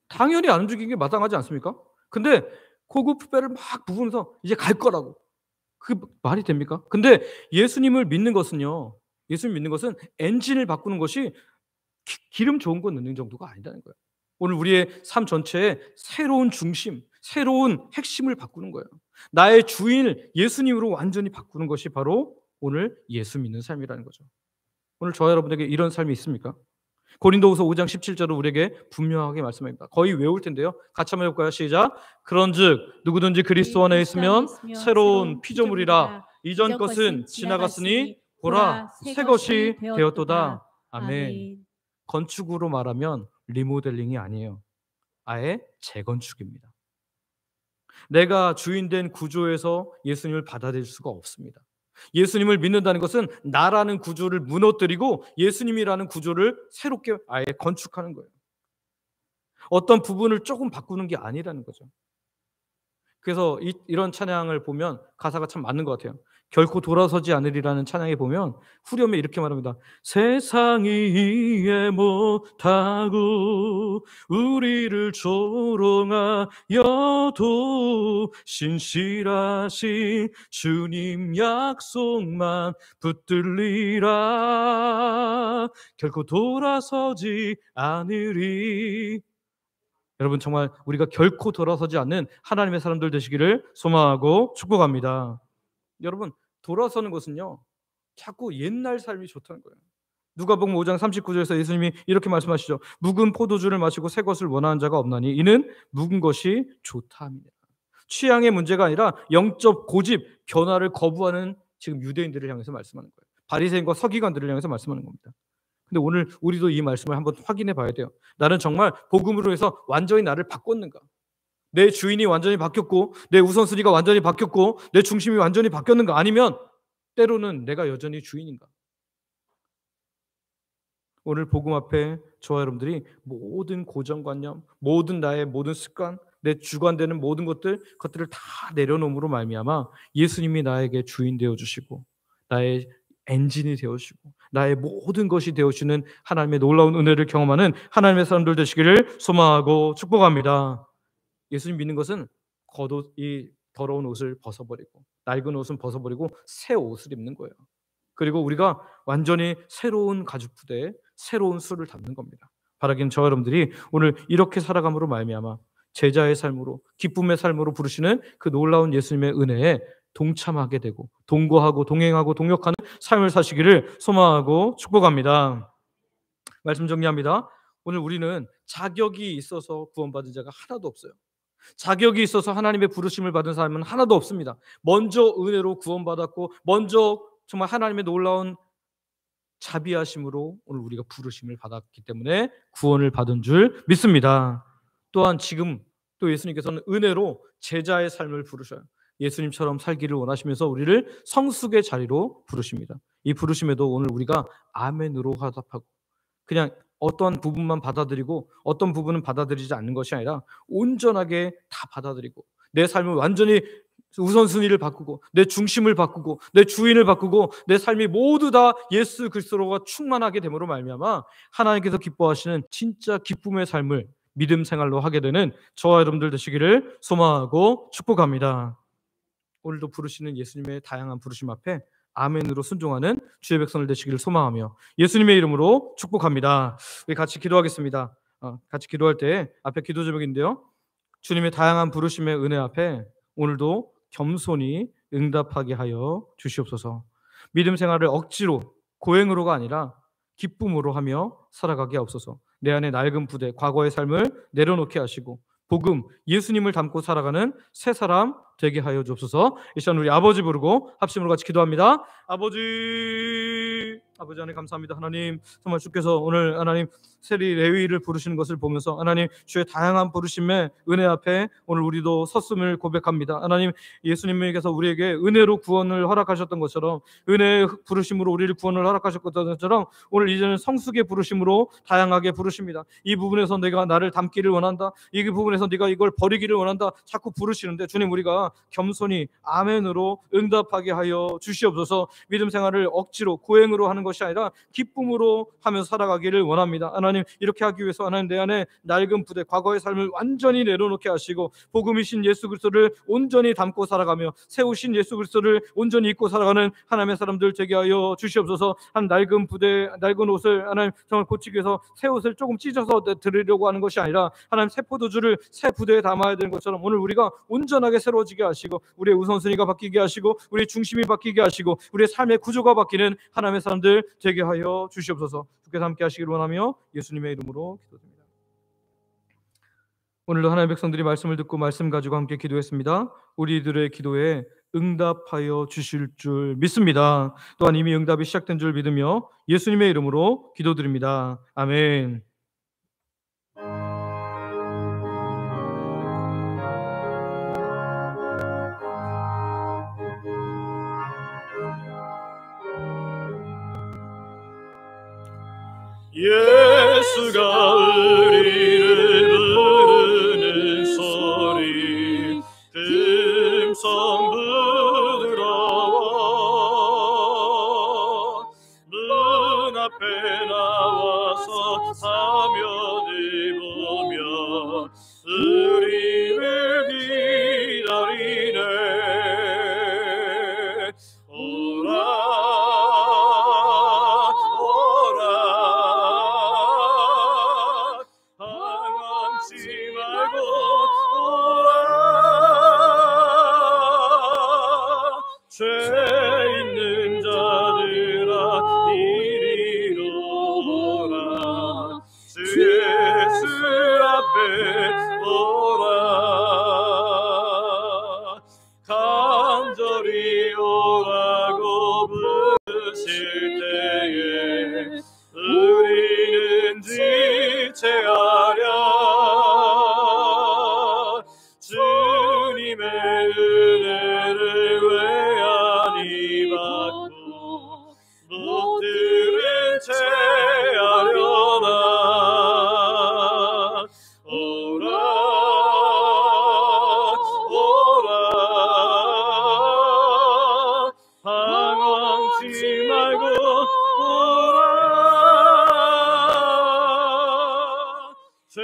당연히 안 움직이는 게 마땅하지 않습니까? 근데 고급 휘발유를 막 부으면서 이제 갈 거라고. 그게 말이 됩니까? 근데 예수님을 믿는 것은요. 예수님 믿는 것은 엔진을 바꾸는 것이 기름 좋은 거 넣는 정도가 아니라는 거예요. 오늘 우리의 삶 전체에 새로운 중심, 새로운 핵심을 바꾸는 거예요. 나의 주인을 예수님으로 완전히 바꾸는 것이 바로 오늘 예수 믿는 삶이라는 거죠. 오늘 저와 여러분에게 이런 삶이 있습니까? 고린도후서 5장 17절은 우리에게 분명하게 말씀합니다. 거의 외울 텐데요. 같이 한번 해볼까요? 시작. 그런즉 누구든지 그리스도 안에 있으면 새로운 피조물이라. 이전 것은 지나갔으니 보라 새 것이 되었도다. 아멘. 건축으로 말하면 리모델링이 아니에요. 아예 재건축입니다. 내가 주인된 구조에서 예수님을 받아들일 수가 없습니다. 예수님을 믿는다는 것은 나라는 구조를 무너뜨리고 예수님이라는 구조를 새롭게 아예 건축하는 거예요. 어떤 부분을 조금 바꾸는 게 아니라는 거죠. 그래서 이런 찬양을 보면 가사가 참 맞는 것 같아요. 결코 돌아서지 않으리라는 찬양에 보면 후렴에 이렇게 말합니다. 세상이 이해 못하고 우리를 조롱하여도 신실하신 주님 약속만 붙들리라. 결코 돌아서지 않으리. 여러분, 정말 우리가 결코 돌아서지 않는 하나님의 사람들 되시기를 소망하고 축복합니다. 여러분, 돌아서는 것은요 자꾸 옛날 삶이 좋다는 거예요. 누가복음 5장 39절에서 예수님이 이렇게 말씀하시죠. 묵은 포도주를 마시고 새 것을 원하는 자가 없나니 이는 묵은 것이 좋다 합니다. 취향의 문제가 아니라 영적 고집, 변화를 거부하는 지금 유대인들을 향해서 말씀하는 거예요. 바리새인과 서기관들을 향해서 말씀하는 겁니다. 근데 오늘 우리도 이 말씀을 한번 확인해 봐야 돼요. 나는 정말 복음으로 해서 완전히 나를 바꿨는가? 내 주인이 완전히 바뀌었고 내 우선순위가 완전히 바뀌었고 내 중심이 완전히 바뀌었는가? 아니면 때로는 내가 여전히 주인인가? 오늘 복음 앞에 저와 여러분들이 모든 고정관념, 모든 나의 모든 습관, 내 주관되는 모든 것들을 다 내려놓음으로 말미암아 예수님이 나에게 주인 되어주시고 나의 엔진이 되어주시고 나의 모든 것이 되어주시는 하나님의 놀라운 은혜를 경험하는 하나님의 사람들 되시기를 소망하고 축복합니다. 예수님 믿는 것은 겉옷, 이 더러운 옷을 벗어버리고 낡은 옷은 벗어버리고 새 옷을 입는 거예요. 그리고 우리가 완전히 새로운 가죽 부대에 새로운 수를 담는 겁니다. 바라기는 저와 여러분들이 오늘 이렇게 살아감으로 말미암아 제자의 삶으로 기쁨의 삶으로 부르시는 그 놀라운 예수님의 은혜에 동참하게 되고 동거하고 동행하고 동역하는 삶을 사시기를 소망하고 축복합니다. 말씀 정리합니다. 오늘 우리는 자격이 있어서 구원받은 자가 하나도 없어요. 자격이 있어서 하나님의 부르심을 받은 사람은 하나도 없습니다. 먼저 은혜로 구원받았고 먼저 정말 하나님의 놀라운 자비하심으로 오늘 우리가 부르심을 받았기 때문에 구원을 받은 줄 믿습니다. 또한 지금 또 예수님께서는 은혜로 제자의 삶을 부르셔요. 예수님처럼 살기를 원하시면서 우리를 성숙의 자리로 부르십니다. 이 부르심에도 오늘 우리가 아멘으로 화답하고 그냥 어떤 부분만 받아들이고 어떤 부분은 받아들이지 않는 것이 아니라 온전하게 다 받아들이고 내 삶을 완전히 우선순위를 바꾸고 내 중심을 바꾸고 내 주인을 바꾸고 내 삶이 모두 다 예수 그리스도가 충만하게 됨으로 말미암아 하나님께서 기뻐하시는 진짜 기쁨의 삶을 믿음 생활로 하게 되는 저와 여러분들 되시기를 소망하고 축복합니다. 오늘도 부르시는 예수님의 다양한 부르심 앞에 아멘으로 순종하는 주의 백성들 되시기를 소망하며 예수님의 이름으로 축복합니다. 우리 같이 기도하겠습니다. 같이 기도할 때 앞에 기도 제목인데요, 주님의 다양한 부르심의 은혜 앞에 오늘도 겸손히 응답하게 하여 주시옵소서. 믿음 생활을 억지로 고행으로가 아니라 기쁨으로 하며 살아가게 하옵소서. 내 안에 낡은 부대 과거의 삶을 내려놓게 하시고 복음 예수님을 담고 살아가는 새 사람 되게 하여 주옵소서. 이 시간 우리 아버지 부르고 합심으로 같이 기도합니다. 아버지 하나님 감사합니다. 하나님 정말 주께서 오늘 하나님 세리 레위를 부르시는 것을 보면서 하나님 주의 다양한 부르심의 은혜 앞에 오늘 우리도 섰음을 고백합니다. 하나님 예수님께서 우리에게 은혜로 구원을 허락하셨던 것처럼 은혜의 부르심으로 우리를 구원을 허락하셨던 것처럼 오늘 이제는 성숙의 부르심으로 다양하게 부르십니다. 이 부분에서 내가 나를 담기를 원한다, 이 부분에서 네가 이걸 버리기를 원한다 자꾸 부르시는데 주님 우리가 겸손히 아멘으로 응답하게 하여 주시옵소서. 믿음 생활을 억지로 고행으로 하는 것이 아니라 기쁨으로 하며 살아가기를 원합니다. 하나님 이렇게 하기 위해서 하나님 내 안에 낡은 부대 과거의 삶을 완전히 내려놓게 하시고 복음이신 예수 그리스도를 온전히 담고 살아가며 세우신 예수 그리스도를 온전히 입고 살아가는 하나님의 사람들 되게 하여 주시옵소서. 한 낡은 부대 낡은 옷을 하나님 정말 고치기 위해서 새 옷을 조금 찢어서 드리려고 하는 것이 아니라 하나님 새 포도주를 새 부대에 담아야 되는 것처럼 오늘 우리가 온전하게 새로워지게 하시고 우리의 우선순위가 바뀌게 하시고 우리의 중심이 바뀌게 하시고 우리의 삶의 구조가 바뀌는 하나님의 사람들 되게 하여 주시옵소서. 주께서 함께 하시기를 원하며 예수님의 이름으로 기도드립니다. 오늘도 하나님의 백성들이 말씀을 듣고 말씀 가지고 함께 기도했습니다. 우리들의 기도에 응답하여 주실 줄 믿습니다. 또한 이미 응답이 시작된 줄 믿으며 예수님의 이름으로 기도드립니다. 아멘. 예수가 우리를 부르는 소리 금성 부드러워 문 앞에 나와서 사면을 보며 우리를 기다리네. 죄 있는 자들아 이리로 오라. 주 예수 앞에 오라. 간절히 오라고 부르실 때에 우리는 지체하랴. 주님의 은혜를 왜 아니 받고 못 들은 채 하려나. 오라 오라 방황치 말고 오라. 죄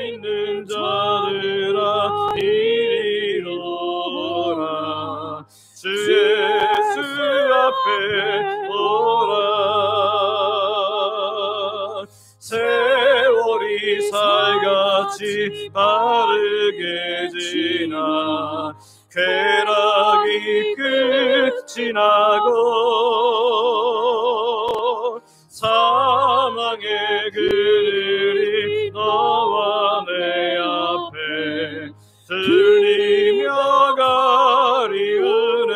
있는 자들아 이리로 오라. 주 예수 앞에 오라. 세월이 살같이 빠르게 지나 쾌락이 끝이 나고 사망의 그늘이 너와 내 앞에 들리며 가리우네.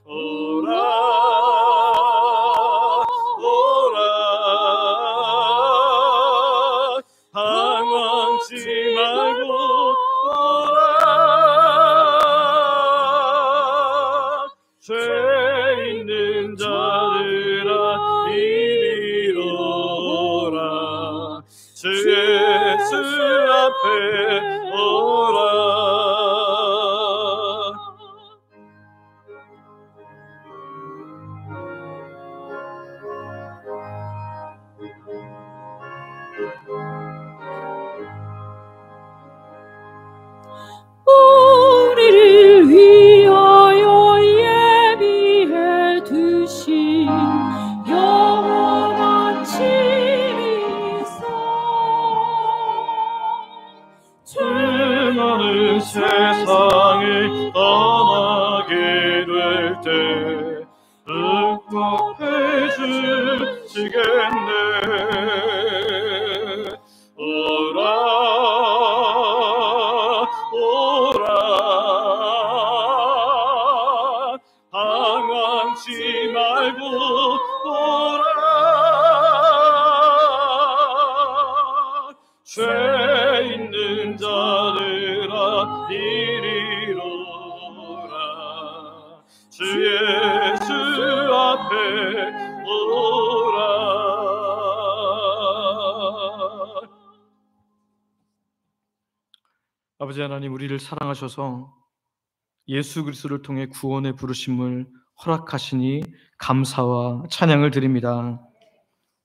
오라 오라 방황치 말고 오라. 죄 앞에 오라. 우리를 위하여 예비해 두신 영원한 진리서 죄나는 세상을 떠나게 될 때 응답해 주시겠네. 오라 오라 방황치 말고 오라. 죄 있는 자들아 이리로라. 주 예수 앞에 오라. 아버지 하나님, 우리를 사랑하셔서 예수 그리스도를 통해 구원의 부르심을 허락하시니 감사와 찬양을 드립니다.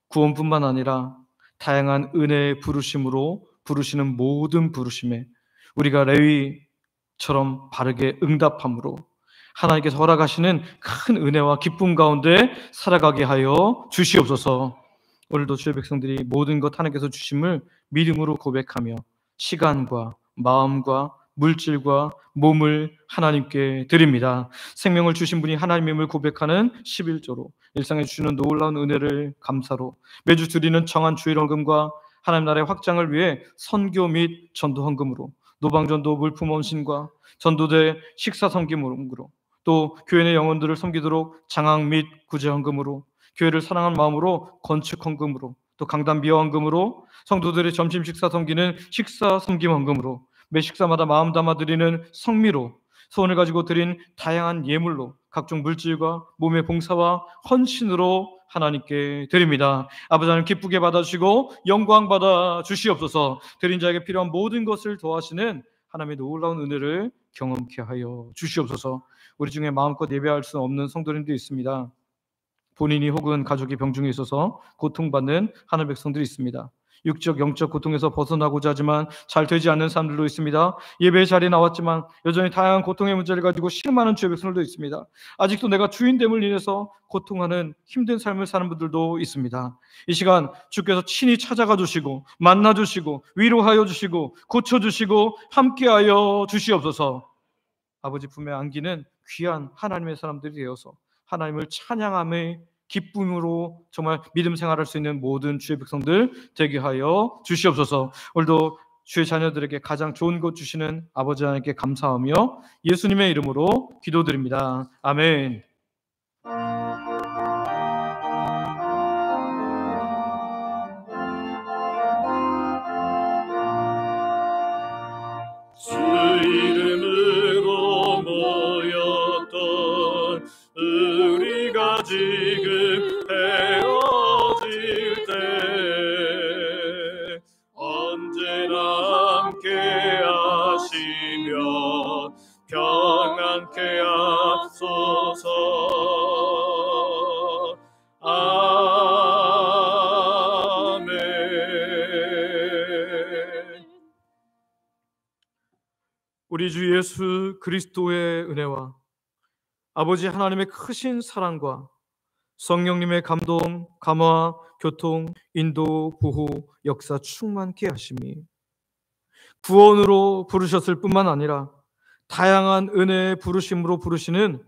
구원뿐만 아니라 다양한 은혜의 부르심으로 부르시는 모든 부르심에 우리가 레위처럼 바르게 응답함으로 하나님께서 허락하시는 큰 은혜와 기쁨 가운데 살아가게 하여 주시옵소서. 오늘도 주의 백성들이 모든 것 하나님께서 주심을 믿음으로 고백하며 시간과 마음과 물질과 몸을 하나님께 드립니다. 생명을 주신 분이 하나님임을 고백하는 11조로 일상에 주시는 놀라운 은혜를 감사로 매주 드리는 정한 주일 헌금과 하나님 나라의 확장을 위해 선교 및 전도 헌금으로 노방전도 물품 헌신과 전도대 식사 섬김으로 또 교회 내 영혼들을 섬기도록 장학 및 구제 헌금으로 교회를 사랑하는 마음으로 건축 헌금으로 또 강단 비어 헌금으로 성도들의 점심 식사 섬기는 식사 섬김 헌금으로 매 식사마다 마음 담아 드리는 성미로 소원을 가지고 드린 다양한 예물로 각종 물질과 몸의 봉사와 헌신으로 하나님께 드립니다. 아버지 하나님 기쁘게 받아주시고 영광 받아 주시옵소서. 드린 자에게 필요한 모든 것을 도와시는 하나님의 놀라운 은혜를 경험케 하여 주시옵소서. 우리 중에 마음껏 예배할 수 없는 성도님도 있습니다. 본인이 혹은 가족이 병중에 있어서 고통받는 하늘 백성들이 있습니다. 육적, 영적 고통에서 벗어나고자 하지만 잘 되지 않는 사람들도 있습니다. 예배 자리에 나왔지만 여전히 다양한 고통의 문제를 가지고 실망하는 주의 백성들도 있습니다. 아직도 내가 주인됨을 인해서 고통하는 힘든 삶을 사는 분들도 있습니다. 이 시간 주께서 친히 찾아가 주시고 만나 주시고 위로하여 주시고 고쳐주시고 함께하여 주시옵소서. 아버지 품에 안기는 귀한 하나님의 사람들이 되어서 하나님을 찬양함의 기쁨으로 정말 믿음 생활할 수 있는 모든 주의 백성들 되게 하여 주시옵소서. 오늘도 주의 자녀들에게 가장 좋은 것 주시는 아버지 하나님께 감사하며 예수님의 이름으로 기도드립니다. 아멘. 주 이름으로 모였던 우리가 지금 헤어질 때 언제나 함께 하시며 평안케 하소서. 아멘. 우리 주 예수 그리스도의 은혜와 아버지 하나님의 크신 사랑과 성령님의 감동, 감화, 교통, 인도, 보호, 역사 충만케 하심이 구원으로 부르셨을 뿐만 아니라 다양한 은혜의 부르심으로 부르시는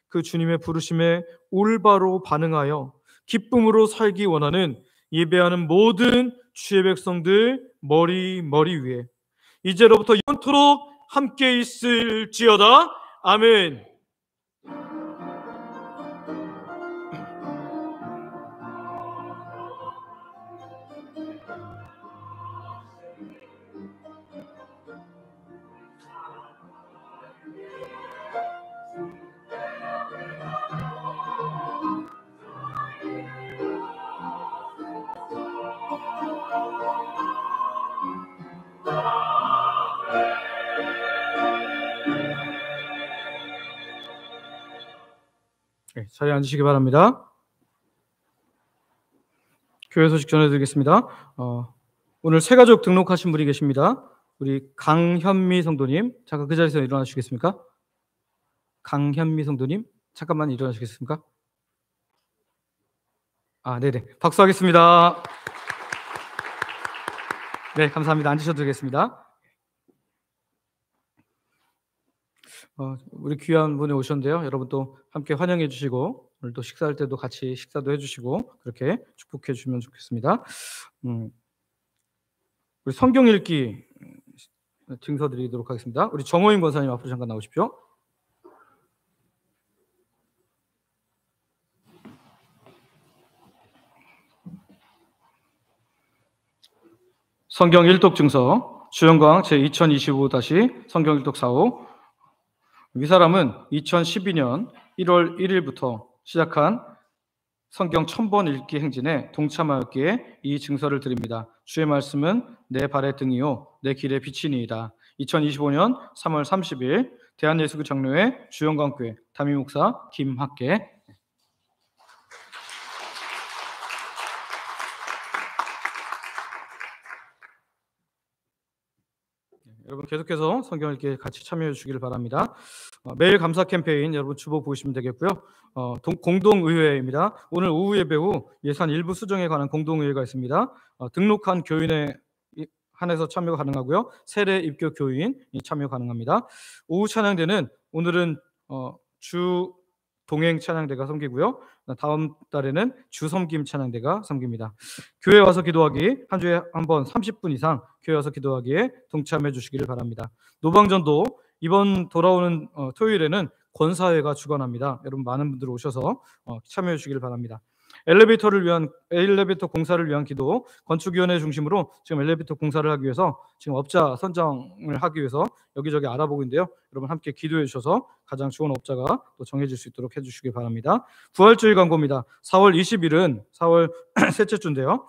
그 주님의 부르심에 올바로 반응하여 기쁨으로 살기 원하는 예배하는 모든 주의 백성들 머리 위에 이제로부터 영원토록 함께 있을지어다. 아멘. 자리에 앉으시기 바랍니다. 교회 소식 전해드리겠습니다. 오늘 새가족 등록하신 분이 계십니다. 우리 강현미 성도님, 잠깐 그 자리에서 일어나시겠습니까? 강현미 성도님, 잠깐만 일어나시겠습니까? 네네. 박수하겠습니다. 네, 감사합니다. 앉으셔도 되겠습니다. 우리 귀한 분이 오셨는데요. 여러분 또 함께 환영해 주시고 오늘 또 식사할 때도 같이 식사도 해주시고 그렇게 축복해 주시면 좋겠습니다. 우리 성경 읽기 증서 드리도록 하겠습니다. 우리 정호인 권사님 앞으로 잠깐 나오십시오. 성경 일독 증서 주영광 제2025- 성경 일독 4호. 이 사람은 2012년 1월 1일부터 시작한 성경 1000번 읽기 행진에 동참하였기에 이 증서를 드립니다. 주의 말씀은 내 발의 등이요 내 길의 빛이니이다. 2025년 3월 30일 대한예수교 장로회 주영광교회 담임목사 김학계. 여러분 계속해서 성경 읽기에 같이 참여해 주시길 바랍니다. 매일 감사 캠페인 여러분 주보 보시면 되겠고요. 공동의회입니다. 오늘 오후 예배 후 예산 일부 수정에 관한 공동의회가 있습니다. 등록한 교인에 한해서 참여가 가능하고요. 세례 입교 교인이 참여 가능합니다. 오후 찬양대는 오늘은 주 동행 찬양대가 섬기고요. 다음 달에는 주 섬김 찬양대가 섬깁니다. 교회 와서 기도하기, 한 주에 한 번 30분 이상 교회 와서 기도하기에 동참해 주시기를 바랍니다. 노방전도 이번 돌아오는 토요일에는 권사회가 주관합니다. 여러분 많은 분들 오셔서 참여해 주시기를 바랍니다. 엘리베이터 공사를 위한 기도, 건축위원회 중심으로 지금 엘리베이터 공사를 하기 위해서 지금 업자 선정을 하기 위해서 여기저기 알아보고 있는데요. 여러분 함께 기도해 주셔서 가장 좋은 업자가 또 정해질 수 있도록 해주시기 바랍니다. 부활주일 광고입니다. 4월 20일은 4월 셋째 주인데요.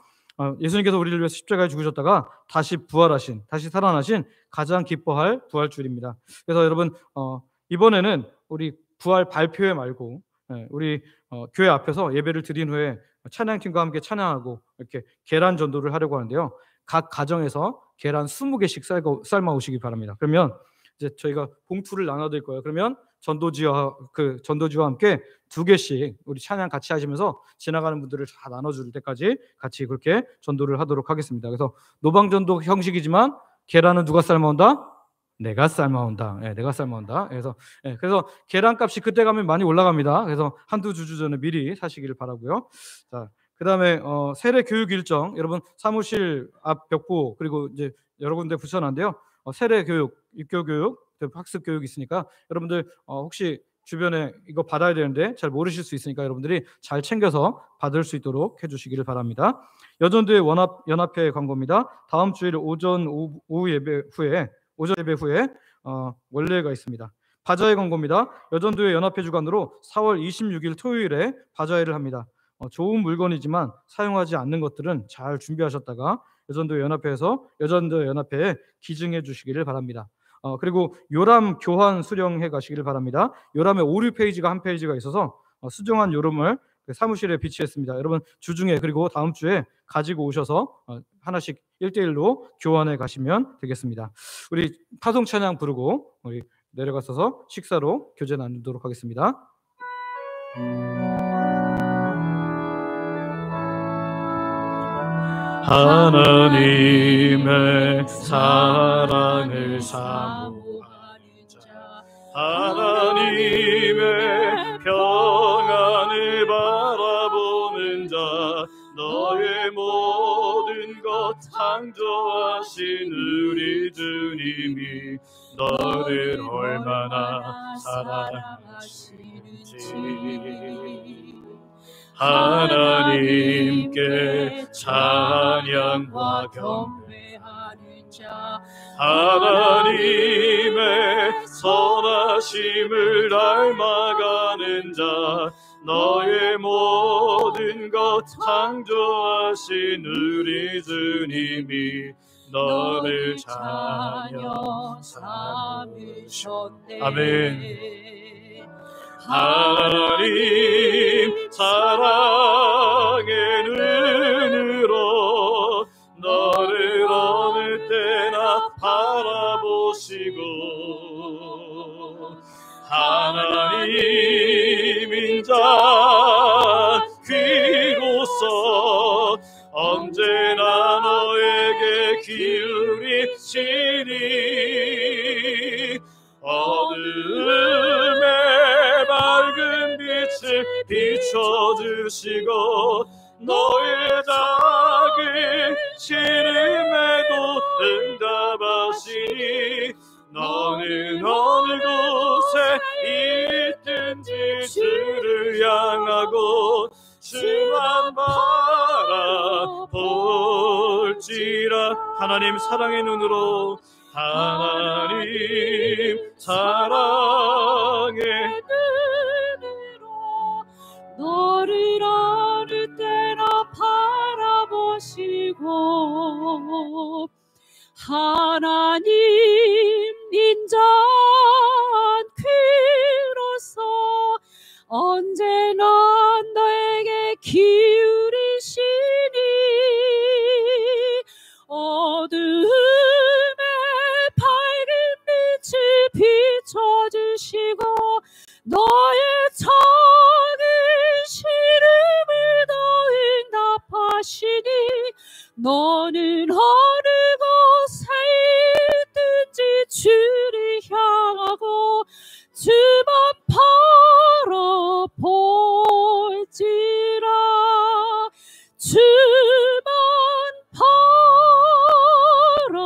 예수님께서 우리를 위해서 십자가에 죽으셨다가 다시 부활하신, 다시 살아나신 가장 기뻐할 부활주일입니다. 그래서 여러분 이번에는 우리 부활 발표회 말고 우리 교회 앞에서 예배를 드린 후에 찬양팀과 함께 찬양하고 이렇게 계란 전도를 하려고 하는데요. 각 가정에서 계란 20개씩 삶아 오시기 바랍니다. 그러면 이제 저희가 봉투를 나눠드릴 거예요. 그러면 전도지와 함께 2개씩 우리 찬양 같이 하시면서 지나가는 분들을 다 나눠줄 때까지 같이 그렇게 전도를 하도록 하겠습니다. 그래서 노방전도 형식이지만 계란은 누가 삶아온다? 내가 삶아온다. 내가 삶아온다. 그래서 계란값이 그때 가면 많이 올라갑니다. 그래서 한두 주 전에 미리 사시기를 바라고요. 자, 그다음에 세례 교육 일정 여러분 사무실 앞 벽보 그리고 이제 여러 군데 붙여놨는데요. 세례 교육, 입교 교육, 학습 교육 있으니까 여러분들 혹시 주변에 이거 받아야 되는데 잘 모르실 수 있으니까 여러분들이 잘 챙겨서 받을 수 있도록 해주시기를 바랍니다. 여전도의 연합회 광고입니다. 다음 주일 오후 예배 후에 원래가 있습니다. 바자회 광고입니다. 여전도의 연합회 주관으로 4월 26일 토요일에 바자회를 합니다. 좋은 물건이지만 사용하지 않는 것들은 잘 준비하셨다가 여전도의 연합회에 기증해 주시기를 바랍니다. 그리고 요람 교환 수령해 가시기를 바랍니다. 요람에 오류 페이지가 한 페이지가 있어서 수정한 요람을 사무실에 비치했습니다. 여러분 주중에 그리고 다음 주에 가지고 오셔서 하나씩 1대1로 교환해 가시면 되겠습니다. 우리 파송 찬양 부르고 우리 내려가서 식사로 교제 나누도록 하겠습니다. 하나님의 사랑을 사모하는 자, 하나님의 평안을 바라보는 자, 너의 모든 것 창조하신 우리 주님이 너를 얼마나 사랑하시는지 하나님께 찬양과 경배하는 자, 하나님의 선하심을 닮아가는 자, 너의 모든 것 창조하신 우리 주님이 너를 자녀 삼으셨네. 아멘. 하나님 사랑의 눈으로 너를 어느 때나 바라보시고 하나님 인자 귀로서 언제나 너에게 기울이시니 어둠의 밝은 빛을 비춰주시고 너의 작은 시름에도 응답하시니 너는 어느 곳에 있든지 주를 향하고 주만 바라볼지라. 하나님 사랑의 눈으로 하나님 사랑의 눈으로 너를 어느 때나 바라보시고 하나님 인자한 귀로서 언제나 너에게 기울이시니 어둠의 밝은 빛을 비춰주시고 너의 작은 시름을 더 응답하시니 너는 어느 곳에 있든지 주를 향하고 주만 바라볼지라. 주만 바라볼지라.